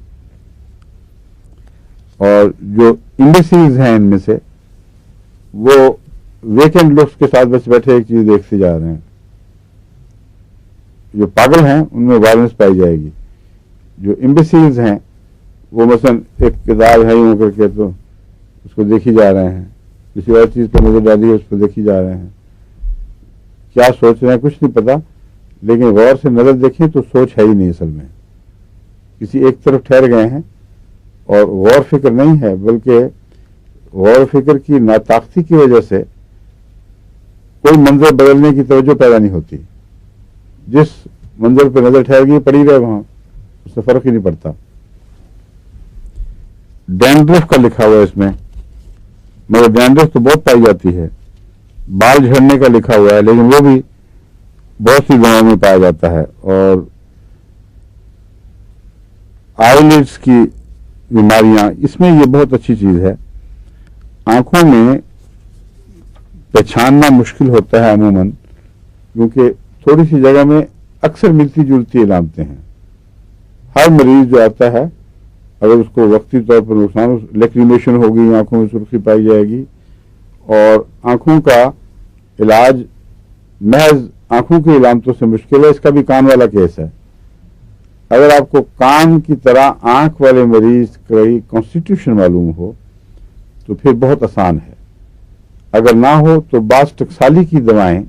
اور جو امبیسیلز ہیں ان میں سے وہ ویکنڈ لکس کے ساتھ بس بیٹھے ایک چیز دیکھتے جا رہے ہیں. جو پاگل ہیں ان میں وائلنس پائی جائے گی. جو امبیسیلز ہیں وہ مثلا ایک کتاب ہے یوں کر کے تو اس کو دیکھی جا رہے ہیں, کسی اور چیز پر نظر ڈالی ہے اس کو دیکھی جا رہے ہیں, کیا سوچ رہے ہیں کچھ نہیں پتا, لیکن غور سے نظر دیکھیں تو سوچ ہے ہی نہیں اصل میں, کسی ایک طرف ٹھہر گئے ہیں. اور غور فکر نہیں ہے بلکہ غور فکر کی ناطاقتی کی وجہ سے کوئی منظر بدلنے کی توجہ پیدا نہیں ہوتی. جس منظر پہ نظر ٹھہر گئی پڑی رہے وہاں, اس سے فرق ہی نہیں پڑتا. ڈینڈرف کا لکھا ہوا ہے اس میں, مگر ڈینڈرف تو بہت پائی جاتی ہے. بال جھڑنے کا لکھا ہوا ہے لیکن وہ بھی بہت سی دواؤں میں پایا جاتا ہے. اور آئیلٹس کی بیماریاں, اس میں یہ بہت اچھی چیز ہے. آنکھوں میں پہچاننا مشکل ہوتا ہے عموماً, کیونکہ تھوڑی سی جگہ میں اکثر ملتی جلتی علامتیں ہیں. ہر مریض جو آتا ہے اگر اس کو وقتی طور پر نقصان, لیکریمیشن ہوگی, آنکھوں میں سرخی پائی جائے گی, اور آنکھوں کا علاج محض آنکھوں کی علامتوں سے مشکل ہے. اس کا بھی کان والا کیس ہے. اگر آپ کو کان کی طرح آنکھ والے مریض کا کانسٹیٹیوشن معلوم ہو تو پھر بہت آسان ہے. اگر نہ ہو تو بعض ٹکسالی کی دوائیں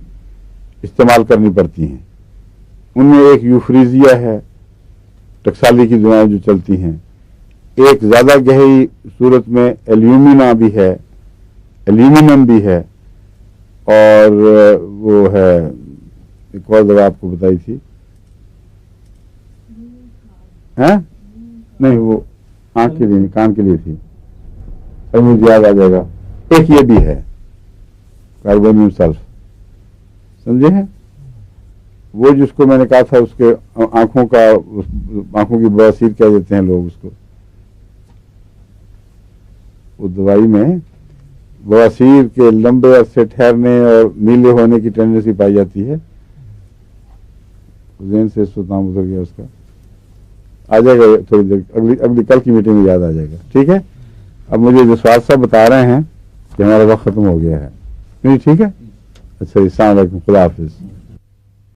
استعمال کرنی پڑتی ہیں. ان میں ایک یوفریزیا ہے, ٹکسالی کی دوائیں جو چلتی ہیں. ایک زیادہ گہری صورت میں ایلیومینا بھی ہے, ایلیومینم بھی ہے, اور وہ ہے ایک اور دوا آپ کو بتائی تھی نہیں وہ آنکھ کے لیے نہیں کان کے لیے تھی اب مجھے یاد آ جائے گا ایک یہ بھی ہے کاربونیم سلف سمجھے ہیں وہ جس کو میں نے کہا تھا اس کے آنکھوں کی بواسیر کہہ دیتے ہیں لوگ اس کو وہ دوائی میں بواسیر کے لمبے عرصے ٹھہرنے اور نیلے ہونے کی ٹینڈنسی پائی جاتی ہے ذہن سے اس کو نام اتر گیا اس کا آ جائے گا تھوڑی دیر اگلی کل کی میٹنگ میں یاد آ جائے گا ٹھیک ہے اب مجھے جو سواد صاحب بتا رہے ہیں کہ ہمارا وقت ختم ہو گیا ہے نہیں ٹھیک ہے اچھا السلام علیکم خدا حافظ